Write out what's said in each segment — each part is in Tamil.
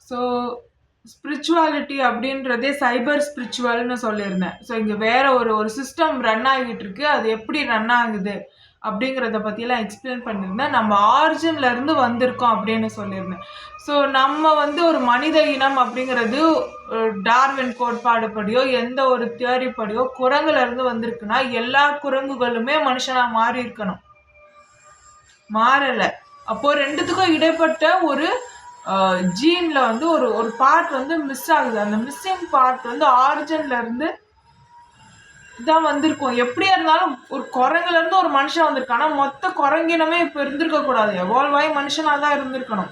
ஸோ ஸ்பிரிச்சுவாலிட்டி அப்படின்றதே சைபர் ஸ்பிரிச்சுவல்னு சொல்லியிருந்தேன். ஸோ இங்கே வேற ஒரு சிஸ்டம் ரன் ஆகிட்டு இருக்கு. அது எப்படி ரன் ஆகுது அப்படிங்கிறத பற்றியெல்லாம் எக்ஸ்பிளைன் பண்ணியிருந்தேன். நம்ம ஆரிஜின்ல இருந்து வந்திருக்கோம் அப்படின்னு சொல்லியிருந்தேன். ஸோ நம்ம ஒரு மனித இனம் அப்படிங்கிறது டார்வின் கோட்பாடு படியோ எந்த ஒரு தியரி படியோ குரங்குல இருந்து வந்திருக்குன்னா எல்லா குரங்குகளுமே மனுஷனா மாறி இருக்கணும். மாறல. அப்போ ரெண்டுத்துக்கும் இடைப்பட்ட ஒரு ஜீன்ல ஒரு பார்ட் மிஸ் ஆகுது. அந்த மிஸ்ஸிங் பார்ட் ஆரிஜின்ல இருந்து தான் வந்திருக்கும். எப்படியா இருந்தாலும் ஒரு குரங்குல இருந்து ஒரு மனுஷன் வந்திருக்கான். ஆனா மொத்த குரங்கினமே இப்ப இருந்திருக்க கூடாது. எவால்வ் ஆகி மனுஷனா தான் இருந்திருக்கணும்.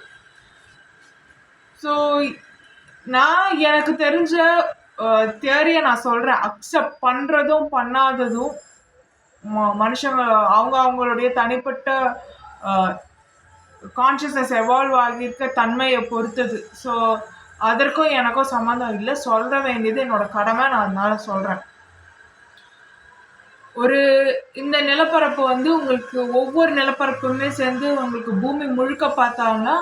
ஸோ நான் எனக்கு தெரிஞ்ச தியரியை நான் சொல்றேன். அக்செப்ட் பண்றதும் பண்ணாததும் மனுஷங்க அவங்களுடைய தனிப்பட்ட கான்ஷியஸ்னஸ் எவால்வ் ஆகியிருக்க தன்மையை பொறுத்தது. ஸோ அதற்கும் எனக்கும் சம்மந்தம் இல்லை. சொல்ற வேண்டியது என்னோட கடமை. நான் அதனால சொல்றேன். இந்த நிலப்பரப்பு உங்களுக்கு ஒவ்வொரு நிலப்பரப்புமே சேர்ந்து உங்களுக்கு பூமி முழுக்க பார்த்தாங்கன்னா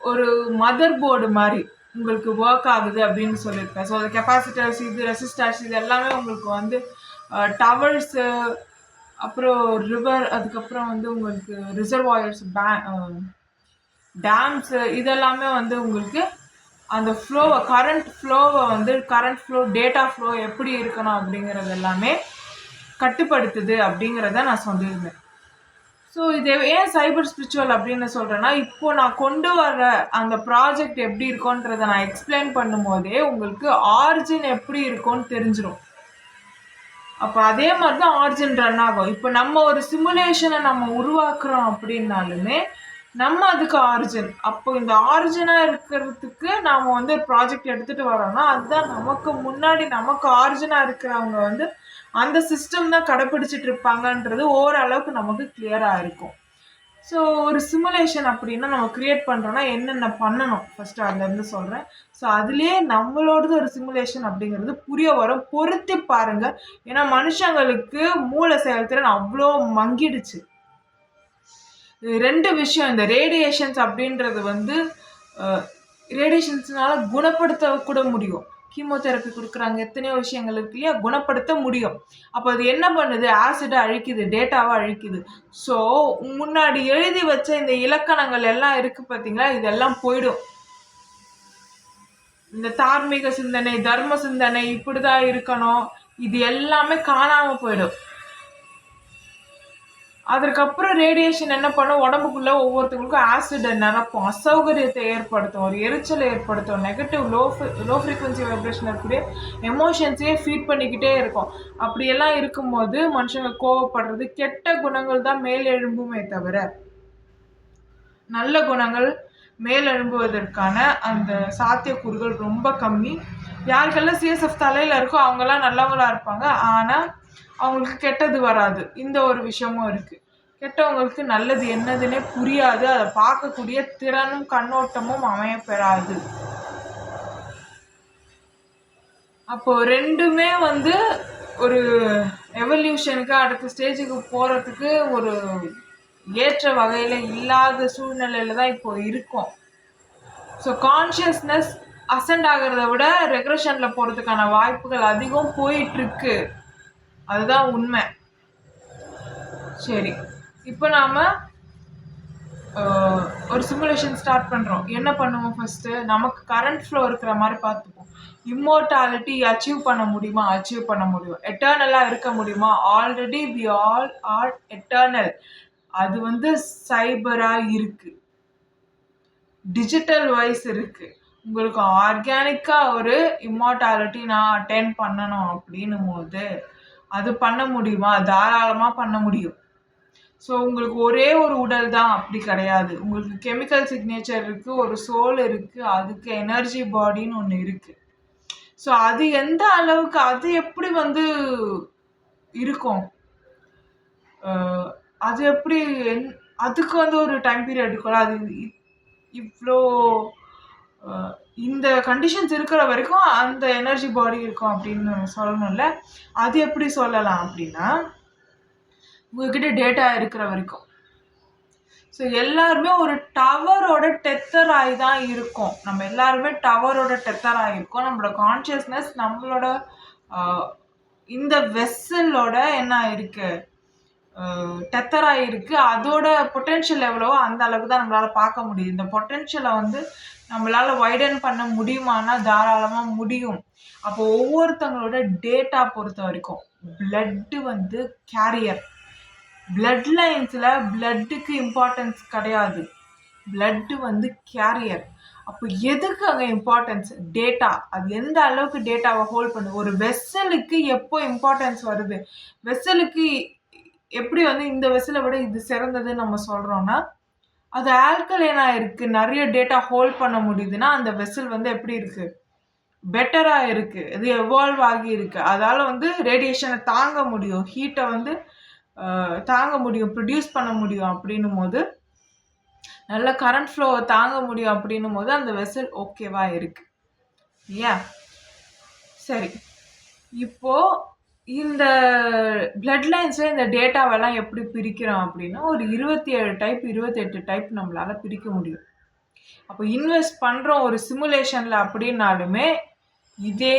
ஒரு மதர் போர்டு மாதிரி உங்களுக்கு ஒர்க் ஆகுது அப்படின்னு சொல்லியிருக்கேன். ஸோ கெப்பாசிட்டர்ஸ், இது ரெசிஸ்டர்ஸ், இது எல்லாமே உங்களுக்கு டவர்ஸு, அப்புறம் ரிவர், அதுக்கப்புறம் உங்களுக்கு ரிசர்வாயர்ஸ், டேம்ஸு, இதெல்லாமே உங்களுக்கு அந்த ஃப்ளோவை, கரண்ட் ஃப்ளோ, டேட்டா ஃப்ளோ எப்படி இருக்கணும் அப்படிங்கிறது எல்லாமே கட்டுப்படுத்துது அப்படிங்கிறத நான் சொல்லியிருந்தேன். ஸோ இது ஏன் சைபர் ஸ்பிரிச்சுவல் அப்படின்னு சொல்கிறேன்னா, இப்போ நான் கொண்டு வர அந்த ப்ராஜெக்ட் எப்படி இருக்கும்ன்றதை நான் எக்ஸ்பிளைன் பண்ணும்போதே உங்களுக்கு ஆரிஜின் எப்படி இருக்கும்னு தெரிஞ்சிடும். அப்போ அதே மாதிரி தான் ஆரிஜின் ரன் ஆகும். இப்போ நம்ம ஒரு சிமுலேஷனை நம்ம உருவாக்குறோம் அப்படின்னாலுமே நம்ம அதுக்கு ஆரிஜின். அப்போ இந்த ஆரிஜினாக இருக்கிறதுக்கு நாம் ஒரு ப்ராஜெக்ட் எடுத்துகிட்டு வரோம்னா அதுதான் நமக்கு முன்னாடி நமக்கு ஆரிஜினாக இருக்கிறவங்க அந்த சிஸ்டம் தான் கடைப்பிடிச்சிட்டு இருப்பாங்கன்றது ஓரளவுக்கு நமக்கு கிளியராக இருக்கும். ஸோ ஒரு சிமுலேஷன் அப்படின்னா நம்ம கிரியேட் பண்ணுறோன்னா என்னென்ன பண்ணணும் ஃபஸ்ட்டு அதுலேருந்து சொல்கிறேன். ஸோ அதுலேயே நம்மளோடது ஒரு சிமுலேஷன் அப்படிங்கிறது புரிய வரும். பொருத்தி பாருங்கள். ஏன்னா மனுஷங்களுக்கு மூளை செயல்திறன் அவ்வளோ மங்கிடுச்சு. ரெண்டு விஷயம், இந்த ரேடியேஷன்ஸ் அப்படின்றது ரேடியேஷன்ஸ்னால குணப்படுத்த கூட முடியும். கீமோதெரப்பி கொடுக்குறாங்க, எத்தனையோ விஷயங்கள் இருக்கு இல்லையா, குணப்படுத்த முடியும். அப்போ அது என்ன பண்ணுது, ஆசிடை அழிக்குது, டேட்டாவை அழிக்குது. ஸோ முன்னாடி எழுதி வச்ச இந்த இலக்கணங்கள் எல்லாம் இருக்கு பார்த்தீங்களா, இதெல்லாம் போயிடும். இந்த தார்மீக சிந்தனை, தர்ம சிந்தனை, இப்படிதான் இருக்கணும், இது எல்லாமே காணாம போயிடும். அதுக்கப்புறம் ரேடியேஷன் என்ன பண்ணும், உடம்புக்குள்ள ஒவ்வொருத்தவங்களுக்கும் ஆசிடை நிரப்பும், அசௌகரியத்தை ஏற்படுத்தும், ஒரு எரிச்சலை ஏற்படுத்தும், நெகட்டிவ் லோ ஃப்ரீக்வன்சி வைப்ரேஷன் இருக்கக்கூடிய எமோஷன்ஸையே ஃபீட் பண்ணிக்கிட்டே இருக்கும். அப்படியெல்லாம் இருக்கும்போது மனுஷங்க கோவப்படுறது, கெட்ட குணங்கள் தான் மேலெழும்புமே தவிர நல்ல குணங்கள் மேலெழும்புவதற்கான அந்த சாத்தியக்கூறுகள் ரொம்ப கம்மி. யாருக்கெல்லாம் சிஎஸ்எஃப் தலையில் இருக்கோ அவங்கெல்லாம் நல்லவங்களா இருப்பாங்க. ஆனால் அவங்களுக்கு கெட்டது வராது. இந்த ஒரு விஷயமும் இருக்குது. கெட்டவங்களுக்கு நல்லது என்னதுன்னே புரியாது. அதை பார்க்கக்கூடிய திறனும் கண்ணோட்டமும் அமையப்பெறாது. அப்போ ரெண்டுமே ஒரு எவல்யூஷனுக்கு அடுத்த ஸ்டேஜுக்கு போகிறதுக்கு ஒரு ஏற்ற வகையில் இல்லாத சூழ்நிலையில் தான் இப்போ இருக்கும். ஸோ கான்ஷியஸ்னஸ் அசெண்ட் ஆகிறத விட ரெக்ரெஷனில் போகிறதுக்கான வாய்ப்புகள் அதிகம் போயிட்டுருக்கு. அதுதான் உண்மை. சரி, இப்போ நாம் ஒரு சிமுலேஷன் ஸ்டார்ட் பண்ணுறோம். என்ன பண்ணுவோம், ஃபஸ்ட்டு நமக்கு கரண்ட் ஃப்ளோ இருக்கிற மாதிரி பார்த்துப்போம். இம்மோர்டாலிட்டி அச்சீவ் பண்ண முடியுமா? அச்சீவ் பண்ண முடியும். எட்டர்னலாக இருக்க முடியுமா? Already we all are eternal. அது சைபராக இருக்குது, டிஜிட்டல் வைஸ் இருக்குது. உங்களுக்கு ஆர்கானிக்காக ஒரு இம்மோர்டாலிட்டி நான் அட்டைன் பண்ணணும் அப்படின்னும் போது அது பண்ண முடியுமா? தாராளமாக பண்ண முடியும். ஸோ உங்களுக்கு ஒரே ஒரு உடல் தான் அப்படி கிடையாது. உங்களுக்கு கெமிக்கல் சிக்னேச்சர் இருக்குது, ஒரு சோல் இருக்குது, அதுக்கு எனர்ஜி பாடின்னு ஒன்று இருக்குது. ஸோ அது எந்த அளவுக்கு, அது எப்படி இருக்கும், அது எப்படி, அதுக்கு ஒரு டைம் பீரியட் இருக்கும்ல. அது இவ்வளோ இந்த கண்டிஷன்ஸ் இருக்கிற வரைக்கும் அந்த எனர்ஜி பாடி இருக்கும் அப்படின்னு சொல்லணும்ல. அது எப்படி சொல்லலாம் அப்படின்னா, உங்ககிட்ட டேட்டா இருக்கிற வரைக்கும். ஸோ எல்லாருமே ஒரு டவரோட டெத்தர் ஆகி தான் இருக்கோம். நம்ம எல்லாருமே டவரோட டெத்தர் ஆகிருக்கோம். நம்மளோட கான்ஷியஸ்னஸ் நம்மளோட இந்த வெசலோட என்ன ஆயிருக்கு, டெத்தர் ஆகிருக்கு. அதோட பொட்டென்ஷியல் எவ்வளவோ அந்த அளவுக்கு தான் நம்மளால் பார்க்க முடியும். இந்த பொட்டென்ஷியலை வந்து நம்மளால் வைடன் பண்ண முடியுமானா தாராளமாக முடியும். அப்போ ஒவ்வொருத்தங்களோட டேட்டா பொறுத்த வரைக்கும் பிளட்டு வந்து கேரியர். பிளட் லைன்ஸில் பிளட்டுக்கு இம்பார்ட்டன்ஸ் கிடையாது, பிளட்டு வந்து கேரியர். அப்போ எதுக்கு அங்கே இம்பார்ட்டன்ஸ்? டேட்டா. அது எந்த அளவுக்கு டேட்டாவை ஹோல்ட் பண்ணுது. ஒரு வெசலுக்கு எப்போ இம்பார்ட்டன்ஸ் வருது, வெசலுக்கு எப்படி வந்து இந்த வெசலை விட இது சிறந்ததுன்னு நம்ம சொல்கிறோன்னா, அது ஆல்கலைனாக இருக்குது, நிறைய டேட்டா ஹோல்ட் பண்ண முடியுதுன்னா அந்த வெசல் வந்து எப்படி இருக்குது, பெட்டராக இருக்குது, இது எவால்வ் ஆகி இருக்குது. அதால் வந்து ரேடியேஷனை தாங்க முடியும், ஹீட்டை வந்து தாங்க முடியும், ப்ரொடியூஸ் பண்ண முடியும். அப்படின்னும் போது நல்ல கரண்ட் ஃப்ளோவை தாங்க முடியும். அப்படின்னும் போது அந்த வெசல் ஓகேவா இருக்கு இல்லையா? சரி, இப்போ இந்த பிளட் லைன்ஸில் இந்த டேட்டாவெல்லாம் எப்படி பிரிக்கிறோம் அப்படின்னா, ஒரு 27 டைப் 28 டைப் நம்மளால் பிரிக்க முடியும். அப்போ இன்வெஸ்ட் பண்ணுறோம் ஒரு சிமுலேஷனில் அப்படின்னாலுமே இதே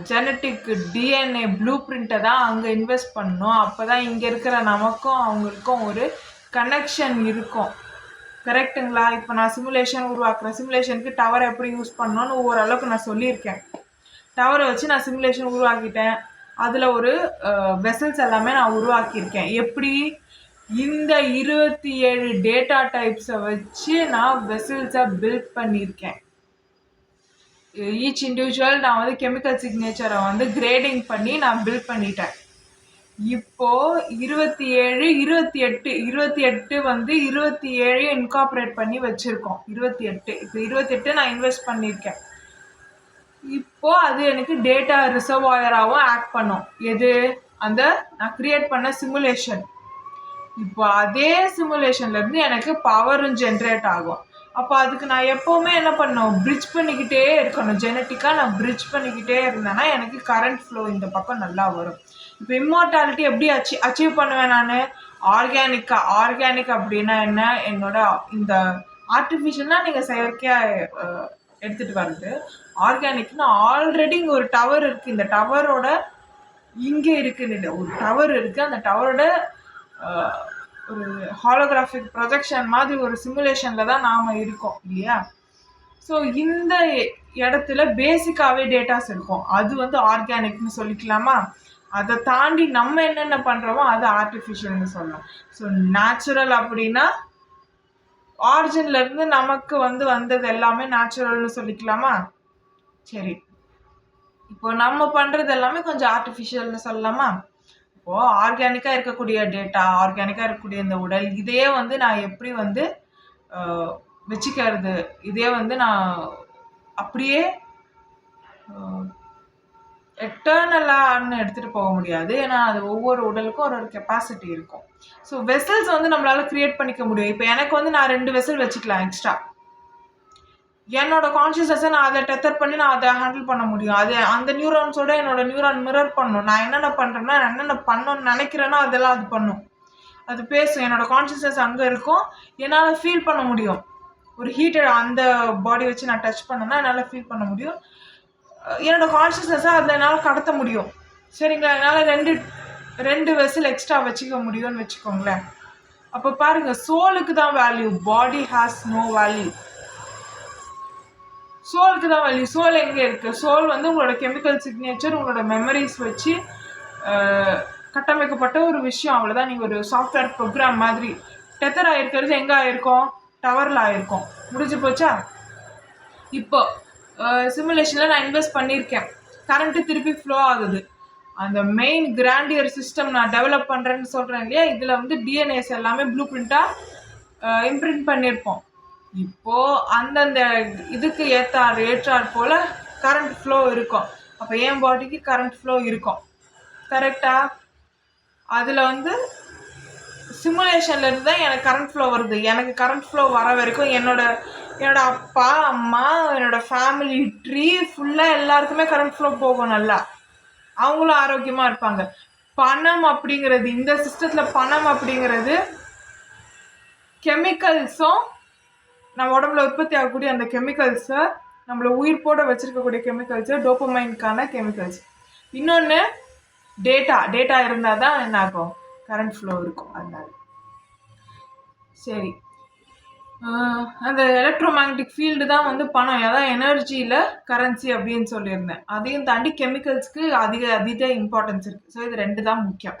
ஜெனட்டிக் டிஎன்ஏ ப்ளூ பிரிண்ட்டை தான் அங்கே இன்வெஸ்ட் பண்ணணும். அப்போ தான் இங்கே இருக்கிற நமக்கும் அவங்களுக்கும் ஒரு கனெக்ஷன் இருக்கும். கரெக்டுங்களா? இப்போ நான் சிமுலேஷன் உருவாக்குறேன். சிமுலேஷனுக்கு டவரை எப்படி யூஸ் பண்ணணும்னு ஓரளவுக்கு நான் சொல்லியிருக்கேன். டவரை வச்சு நான் சிமுலேஷன் உருவாக்கிட்டேன். அதில் ஒரு வெசல்ஸ் எல்லாமே நான் உருவாக்கியிருக்கேன். எப்படி? இந்த 27 டேட்டா டைப்ஸை வச்சு நான் வெசல்ஸை பில்ட் பண்ணியிருக்கேன். ஈச் இண்டிவிஜுவல் நான் வந்து கெமிக்கல் சிக்னேச்சரை வந்து கிரேடிங் பண்ணி நான் பில்ட் பண்ணிட்டேன். இப்போ 27 28 வந்து 27 இன்கார்பரேட் பண்ணி வச்சுருக்கோம். 28 இப்போ 28 நான் இன்வெஸ்ட் பண்ணியிருக்கேன். இப்போ அது எனக்கு டேட்டா ரிசர்வாயராகவும் ஆக்ட் பண்ணும். எது? அந்த நான் கிரியேட் பண்ண சிமுலேஷன். இப்போ அதே சிமுலேஷன்லேருந்து எனக்கு பவரும் ஜென்ரேட் ஆகும். அப்போ அதுக்கு நான் எப்போவுமே என்ன பண்ணணும், பிரிட்ஜ் பண்ணிக்கிட்டே இருக்கணும். ஜெனட்டிக்காக நான் பிரிட்ஜ் பண்ணிக்கிட்டே இருந்தேன்னா எனக்கு கரண்ட் ஃப்ளோ இந்த பக்கம் நல்லா வரும். இப்போ இம்மார்டாலிட்டி எப்படி அச்சீவ் பண்ணுவேன் நான்? ஆர்கானிக் அப்படின்னா என்ன? என்னோட இந்த ஆர்டிஃபிஷியல்னா நீங்கள் செயற்கையாக எடுத்துகிட்டு வருது. ஆர்கானிக்னா ஆல்ரெடி இங்கே ஒரு டவர் இருக்குது. இந்த டவரோட இங்கே இருக்குன்னு ஒரு டவர் இருக்குது. அந்த டவரோட ஒரு ஹாலோகிராஃபிக் ப்ரொஜெக்ஷன் மாதிரி ஒரு சிமுலேஷனில் தான் நாம் இருக்கோம் இல்லையா? ஸோ இந்த இடத்துல பேசிக்காகவே டேட்டாஸ் இருக்கும். அது வந்து ஆர்கானிக்னு சொல்லிக்கலாமா? அதை தாண்டி நம்ம என்னென்ன பண்ணுறோமோ அது ஆர்டிஃபிஷியல்னு சொல்லலாம். ஸோ நேச்சுரல் அப்படின்னா ஆரிஜின்லேருந்து நமக்கு வந்தது எல்லாமே நேச்சுரல்னு சொல்லிக்கலாமா? சரி, இப்போ நம்ம பண்ணுறது எல்லாமே கொஞ்சம் ஆர்டிஃபிஷியல்னு சொல்லலாமா? இப்போது ஆர்கானிக்காக இருக்கக்கூடிய டேட்டா, ஆர்கானிக்காக இருக்கக்கூடிய இந்த உடல், இதையே வந்து நான் எப்படி வந்து வச்சுக்கிறது, இதே வந்து நான் அப்படியே எட்டர்னலான்னு எடுத்துகிட்டு போக முடியாது. ஏன்னா அது ஒவ்வொரு உடலுக்கும் ஒரு கெப்பாசிட்டி இருக்கும். ஸோ வெசல்ஸ் வந்து நம்மளால் க்ரியேட் பண்ணிக்க முடியும். இப்போ எனக்கு வந்து நான் 2 வெசல் வச்சுக்கலாம் எக்ஸ்ட்ரா. என்னோட கான்ஷியஸ்னஸை நான் அதை டெத்தர் பண்ணி நான் அதை ஹேண்டில் பண்ண முடியும். அது அந்த நியூரான்ஸோட என்னோட நியூரான் மிரர் பண்ணும். நான் என்னென்ன பண்ணுறேன்னா, நான் என்னென்ன பண்ணணும்னு நினைக்கிறேனோ அதெல்லாம் அது பண்ணும். அது பேசும். என்னோட கான்ஷியஸ்னஸ் அங்கே இருக்கும். என்னால் ஃபீல் பண்ண முடியும். ஒரு ஹீட்டட் அந்த பாடி வச்சு நான் டச் பண்ணேன்னா என்னால் ஃபீல் பண்ண முடியும். என்னோட கான்ஷியஸ்னஸை அதில் என்னால் கடத்த முடியும். சரிங்களா? என்னால் ரெண்டு வெசல் எக்ஸ்ட்ரா வச்சுக்க முடியும்னு வச்சுக்கோங்களேன். அப்போ பாருங்கள், சோலுக்கு தான் value, body has no value. சோலுக்கு தான் வேல்யூ. சோல் எங்கே இருக்குது? சோல் வந்து உங்களோட கெமிக்கல் சிக்னேச்சர், உங்களோட மெமரிஸ் வச்சு கட்டமைக்கப்பட்ட ஒரு விஷயம். அவ்வளோதான். நீங்கள் ஒரு சாஃப்ட்வேர் ப்ரோக்ராம் மாதிரி. டெத்தர் ஆகிருக்கிறது எங்கே ஆகிருக்கோம்? டவரில் ஆகிருக்கோம். முடிஞ்சு போச்சா? இப்போ சிமுலேஷனில் நான் இன்வெஸ்ட் பண்ணியிருக்கேன். கரண்ட்டு திருப்பி ஃப்ளோ ஆகுது. அந்த மெயின் கிராண்டியர் சிஸ்டம் நான் டெவலப் பண்ணுறேன்னு சொல்கிறேன் இல்லையா? இதில் வந்து டிஎன்ஏஸ் எல்லாமே ப்ளூ பிரிண்ட்டாக இம்ப்ரிண்ட் பண்ணியிருப்போம். இப்போது அந்தந்த இதுக்கு ஏற்றாற் போல் கரண்ட் ஃப்ளோ இருக்கும். அப்போ என் பாடிக்கு கரண்ட் ஃப்ளோ இருக்கும். கரெக்டாக? அதில் வந்து சிமுலேஷன்லேருந்து தான் எனக்கு கரண்ட் ஃப்ளோ வருது. எனக்கு கரண்ட் ஃப்ளோ வர வரைக்கும் என்னோட அப்பா அம்மா என்னோட ஃபேமிலி ட்ரீ ஃபுல்லாக எல்லாருக்குமே கரண்ட் ஃப்ளோ போகும். நல்லா அவங்களும் ஆரோக்கியமாக இருப்பாங்க. பணம் அப்படிங்கிறது, இந்த சிஸ்டத்தில் பணம் அப்படிங்கிறது கெமிக்கல்ஸும் நம்ம உடம்புல உற்பத்தி ஆகக்கூடிய அந்த கெமிக்கல்ஸை நம்மளை உயிர்ப்போட வச்சிருக்கக்கூடிய கெமிக்கல்ஸு டோப்பமைனுக்கான கெமிக்கல்ஸ். இன்னொன்று டேட்டா இருந்தால் தான் என்ன ஆகும், கரண்ட் ஃப்ளோ இருக்கும். அதனால சரி, அந்த எலக்ட்ரோமேக்னட்டிக் ஃபீல்டு தான் வந்து பணம், அதான் எனர்ஜியில் கரன்சி அப்படின்னு சொல்லியிருந்தேன். அதையும் தாண்டி கெமிக்கல்ஸ்க்கு அதிக இம்பார்ட்டன்ஸ் இருக்குது. ஸோ இது 2 தான் முக்கியம்.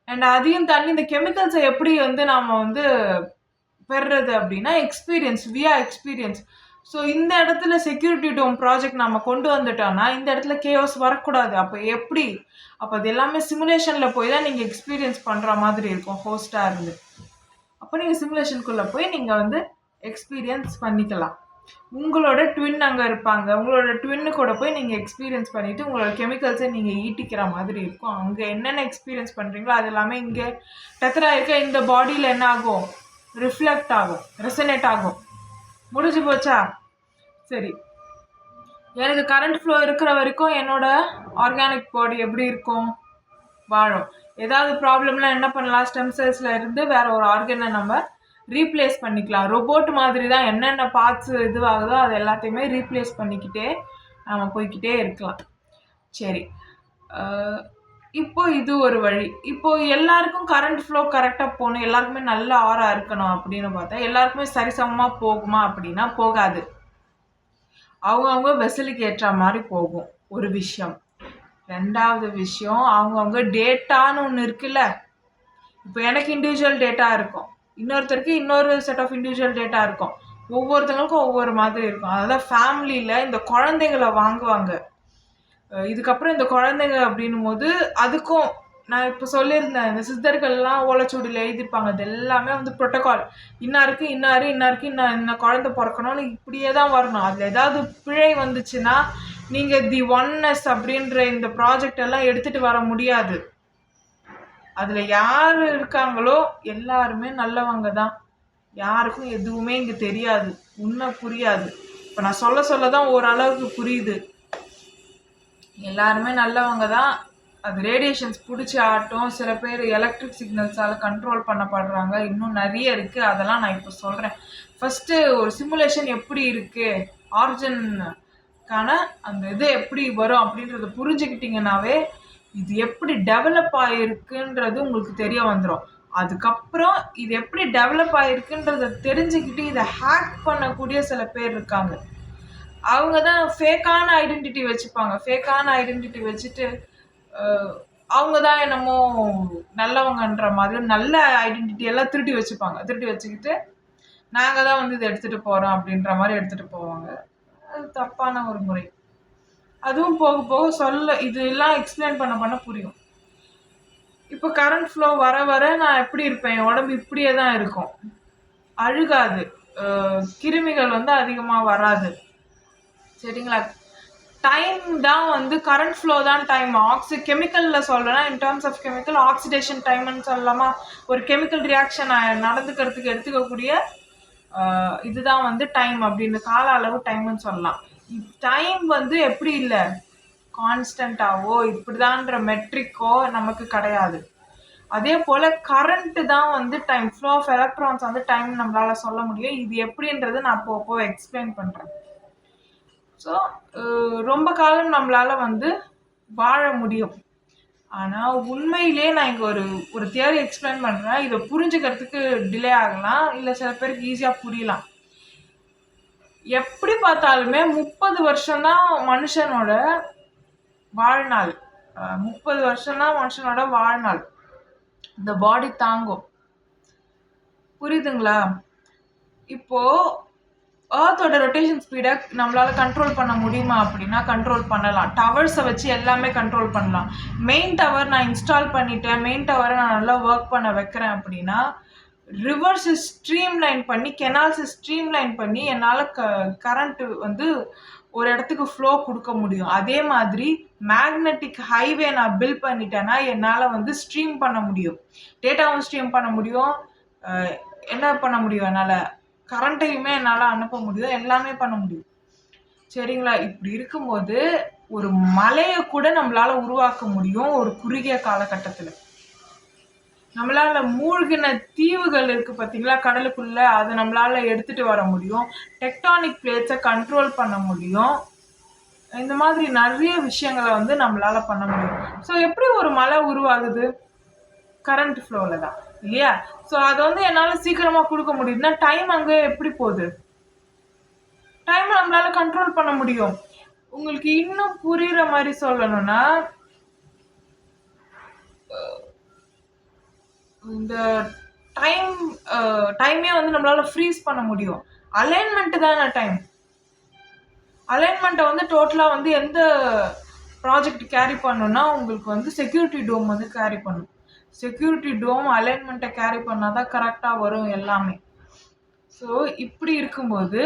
அண்ட் அதையும் தாண்டி இந்த கெமிக்கல்ஸை எப்படி வந்து நாம் வந்து பெறுறது அப்படின்னா எக்ஸ்பீரியன்ஸ். ஸோ இந்த இடத்துல செக்யூரிட்டி டோம் ப்ராஜெக்ட் நம்ம கொண்டு வந்துட்டோம்னா இந்த இடத்துல கேஓஸ் வரக்கூடாது. அப்போ அது எல்லாமே சிமுலேஷனில் போய் தான் நீங்கள் எக்ஸ்பீரியன்ஸ் பண்ணுற மாதிரி இருக்கும் ஹோஸ்டாக இருந்து. அப்போ நீங்கள் சிமுலேஷனுக்குள்ளே போய் நீங்கள் வந்து எக்ஸ்பீரியன்ஸ் பண்ணிக்கலாம். உங்களோட ட்வின் அங்கே இருப்பாங்க, உங்களோட ட்வின்னு கூட போய் நீங்கள் எக்ஸ்பீரியன்ஸ் பண்ணிவிட்டு உங்களோட கெமிக்கல்ஸை நீங்கள் ஈட்டிக்கிற மாதிரி இருக்கும். அங்கே என்னென்ன எக்ஸ்பீரியன்ஸ் பண்ணுறீங்களோ அது எல்லாமே இங்கே டெத்தராக இருக்க இந்த பாடியில் என்ன ஆகும், ரிஃப்ளெக்ட் ஆகும், ரெசனேட் ஆகும். முடிஞ்சு போச்சா? சரி, எனக்கு கரண்ட் ஃப்ளோ இருக்கிற வரைக்கும் என்னோட ஆர்கானிக் பாடி எப்படி இருக்கும், வாழும். ஏதாவது ப்ராப்ளம்லாம் என்ன பண்ணலாம், ஸ்டெம் செல்ஸில் இருந்து வேற ஒரு ஆர்கனை நம்ம ரீப்ளேஸ் பண்ணிக்கலாம். ரோபோட் மாதிரி தான் என்னென்ன பார்ட்ஸ் இதுவாகுதோ அது எல்லாத்தையுமே ரீப்ளேஸ் பண்ணிக்கிட்டே நம்ம போய்கிட்டே இருக்கலாம். சரி, இப்போ இது ஒரு வழி. இப்போ எல்லாருக்கும் கரண்ட் ஃப்ளோ கரெக்டாக போகணும், எல்லாருக்குமே நல்ல ஆரா இருக்கணும் அப்படின்னு பார்த்தா எல்லாருக்குமே சரிசமமாக போகுமா அப்படின்னா போகாது. அவங்கவுங்க வெசலுக்கு ஏற்ற மாதிரி போகும் ஒரு விஷயம். 2வது விஷயம், அவங்கவுங்க டேட்டான்னு ஒன்று இருக்குல்ல. இப்போ எனக்கு இண்டிவிஜுவல் டேட்டா இருக்கும், இன்னொருத்தருக்கு இன்னொரு செட் ஆஃப் இண்டிவிஜுவல் டேட்டா இருக்கும், ஒவ்வொருத்தங்களுக்கும் ஒவ்வொரு மாதிரி இருக்கும். அதாவது ஃபேமிலியில் இந்த குழந்தைகளை வாங்குவாங்க. இதுக்கப்புறம் இந்த குழந்தைங்க அப்படின்னும் போது அதுக்கும் நான் இப்போ சொல்லியிருந்தேன், இந்த சித்தர்கள்லாம் ஓலைச்சூடியில் எழுதியிருப்பாங்க. அது எல்லாமே வந்து ப்ரோட்டோகால். இன்னாருக்கு இன்ன குழந்தை பிறக்கணும்னு இப்படியே தான் வரணும். அதில் ஏதாவது பிழை வந்துச்சுன்னா நீங்கள் தி ஒன்னஸ் அப்படின்ற இந்த ப்ராஜெக்ட் எல்லாம் எடுத்துகிட்டு வர முடியாது. அதில் யார் இருக்காங்களோ எல்லாருமே நல்லவங்க தான், யாருக்கும் எதுவுமே இங்கே தெரியாது, உண்மை புரியாது. இப்போ நான் சொல்ல தான் ஓரளவுக்கு புரியுது. எல்லாருமே நல்லவங்க தான். அது ரேடியேஷன்ஸ் பிடிச்சி ஆட்டும், சில பேர் எலக்ட்ரிக் சிக்னல்ஸால் கண்ட்ரோல் பண்ணப்படுறாங்க, இன்னும் நிறைய இருக்குது. அதெல்லாம் நான் இப்போ சொல்கிறேன். ஃபஸ்ட்டு ஒரு சிமுலேஷன் எப்படி இருக்குது, ஆரிஜின்கான அந்த இது எப்படி வரும் அப்படின்றத புரிஞ்சுக்கிட்டிங்கனாவே இது எப்படி டெவலப் ஆகிருக்குன்றது உங்களுக்கு தெரிய வந்துடும். அதுக்கப்புறம் இது எப்படி டெவலப் ஆகிருக்குன்றத தெரிஞ்சுக்கிட்டு இதை ஹேக் பண்ணக்கூடிய சில பேர் இருக்காங்க. அவங்க தான் ஃபேக்கான ஐடென்டிட்டி வச்சுப்பாங்க. ஃபேக்கான ஐடென்டிட்டி வச்சுட்டு அவங்க தான் என்னமோ நல்லவங்கன்ற மாதிரி நல்ல ஐடென்டிட்டி எல்லாம் திருட்டி வச்சுக்கிட்டு நாங்கள் தான் வந்து இதை எடுத்துகிட்டு போகிறோம் அப்படின்ற மாதிரி எடுத்துகிட்டு போவாங்க. அது தப்பான ஒரு முறை. அதுவும் போக போக இதெல்லாம் எக்ஸ்பிளைன் பண்ண புரியும். இப்போ கரண்ட் ஃப்ளோ வர நான் எப்படி இருப்பேன், என் உடம்பு இப்படியே தான் இருக்கும், அழுகாது, கிருமிகள் வந்து அதிகமாக வராது. சரிங்களா? டைம் தான் வந்து கரண்ட் ஃப்ளோ தான் டைம். கெமிக்கலில் சொல்லலாம், in terms of chemical oxidation டைம்னு சொல்லலாமா, ஒரு கெமிக்கல் ரியாக்ஷன் நடந்துக்கிறதுக்கு எடுத்துக்கக்கூடிய இதுதான் வந்து டைம் அப்படின்னு, கால அளவு டைம்னு சொல்லலாம். டைம் வந்து எப்படி இல்லை, கான்ஸ்டண்ட்டாவோ இப்படிதான்ற மெட்ரிக்கோ நமக்கு கிடையாது. அதே போல் கரண்ட்டு தான் வந்து டைம், ஃப்ளோ ஆஃப் எலக்ட்ரான்ஸ் வந்து டைம் நம்மளால் சொல்ல முடியும். இது எப்படின்றது நான் அப்போ எக்ஸ்பிளைன் பண்ணுறேன். ஸோ ரொம்ப காலம் நம்மளால் வந்து வாழ முடியும். ஆனால் உண்மையிலே நான் இங்கே ஒரு தியரி எக்ஸ்பிளைன் பண்ணுறேன். இதை புரிஞ்சுக்கிறதுக்கு டிலே ஆகலாம், இல்லை சில பேருக்கு ஈஸியாக புரியலாம். எப்படி பார்த்தாலுமே 30 வருஷம்தான் மனுஷனோட வாழ்நாள். 30 வருஷம்தான் மனுஷனோட வாழ்நாள். இந்த பாடி தாங்கும். புரியுதுங்களா? இப்போ ஏர்த்தோட ரொட்டேஷன் ஸ்பீடை நம்மளால கண்ட்ரோல் பண்ண முடியுமா அப்படின்னா கண்ட்ரோல் பண்ணலாம். டவர்ஸை வச்சு எல்லாமே கண்ட்ரோல் பண்ணலாம். மெயின் டவர் நான் இன்ஸ்டால் பண்ணிட்டேன், மெயின் டவரை நான் நல்லா ஒர்க் பண்ண வைக்கிறேன் அப்படின்னா ரிவர்ஸை ஸ்ட்ரீம்லைன் பண்ணி, கெனால்ஸை ஸ்ட்ரீம்லைன் பண்ணி என்னால் கரண்ட்டு வந்து ஒரு இடத்துக்கு ஃப்ளோ கொடுக்க முடியும். அதே மாதிரி மேக்னெட்டிக் ஹைவே நான் பில்ட் பண்ணிட்டேன்னா என்னால் வந்து ஸ்ட்ரீம் பண்ண முடியும், டேட்டாவும் ஸ்ட்ரீம் பண்ண முடியும், என்ன பண்ண முடியும், என்னால் கரண்ட்டையுமே என்னால் அனுப்ப முடியும், எல்லாமே பண்ண முடியும். சரிங்களா? இப்படி இருக்கும்போது ஒரு மலையை கூட நம்மளால் உருவாக்க முடியும் ஒரு குறுகிய காலகட்டத்தில். நம்மளால மூழ்கின தீவுகள் இருக்கு பார்த்தீங்களா கடலுக்குள்ள, அதை நம்மளால எடுத்துட்டு வர முடியும். டெக்டானிக் பிளேட்ஸை கண்ட்ரோல் பண்ண முடியும். இந்த மாதிரி நிறைய விஷயங்களை வந்து நம்மளால பண்ண முடியும். ஸோ எப்படி ஒரு மலை உருவாகுது? கரண்ட் ஃப்ளோல தான் இல்லையா? ஸோ அதை வந்து என்னால் சீக்கிரமாக கொடுக்க முடியுதுன்னா டைம் அங்கே எப்படி போகுது? டைம் நம்மளால கண்ட்ரோல் பண்ண முடியும். உங்களுக்கு இன்னும் புரியுற மாதிரி சொல்லணும்னா, இந்த டைம் டைமே வந்து நம்மளால ஃப்ரீஸ் பண்ண முடியும். அலைன்மெண்ட் தானே டைம். அலைன்மெண்ட்டை வந்து டோட்டலாக வந்து எந்த ப்ராஜெக்ட் கேரி பண்ணணும்னா உங்களுக்கு வந்து செக்யூரிட்டி டோம் வந்து கேரி பண்ணும். செக்யூரிட்டி டோம் அலைன்மெண்ட்டை கேரி பண்ணால் தான் கரெக்டாக வரும் எல்லாமே. ஸோ இப்படி இருக்கும்போது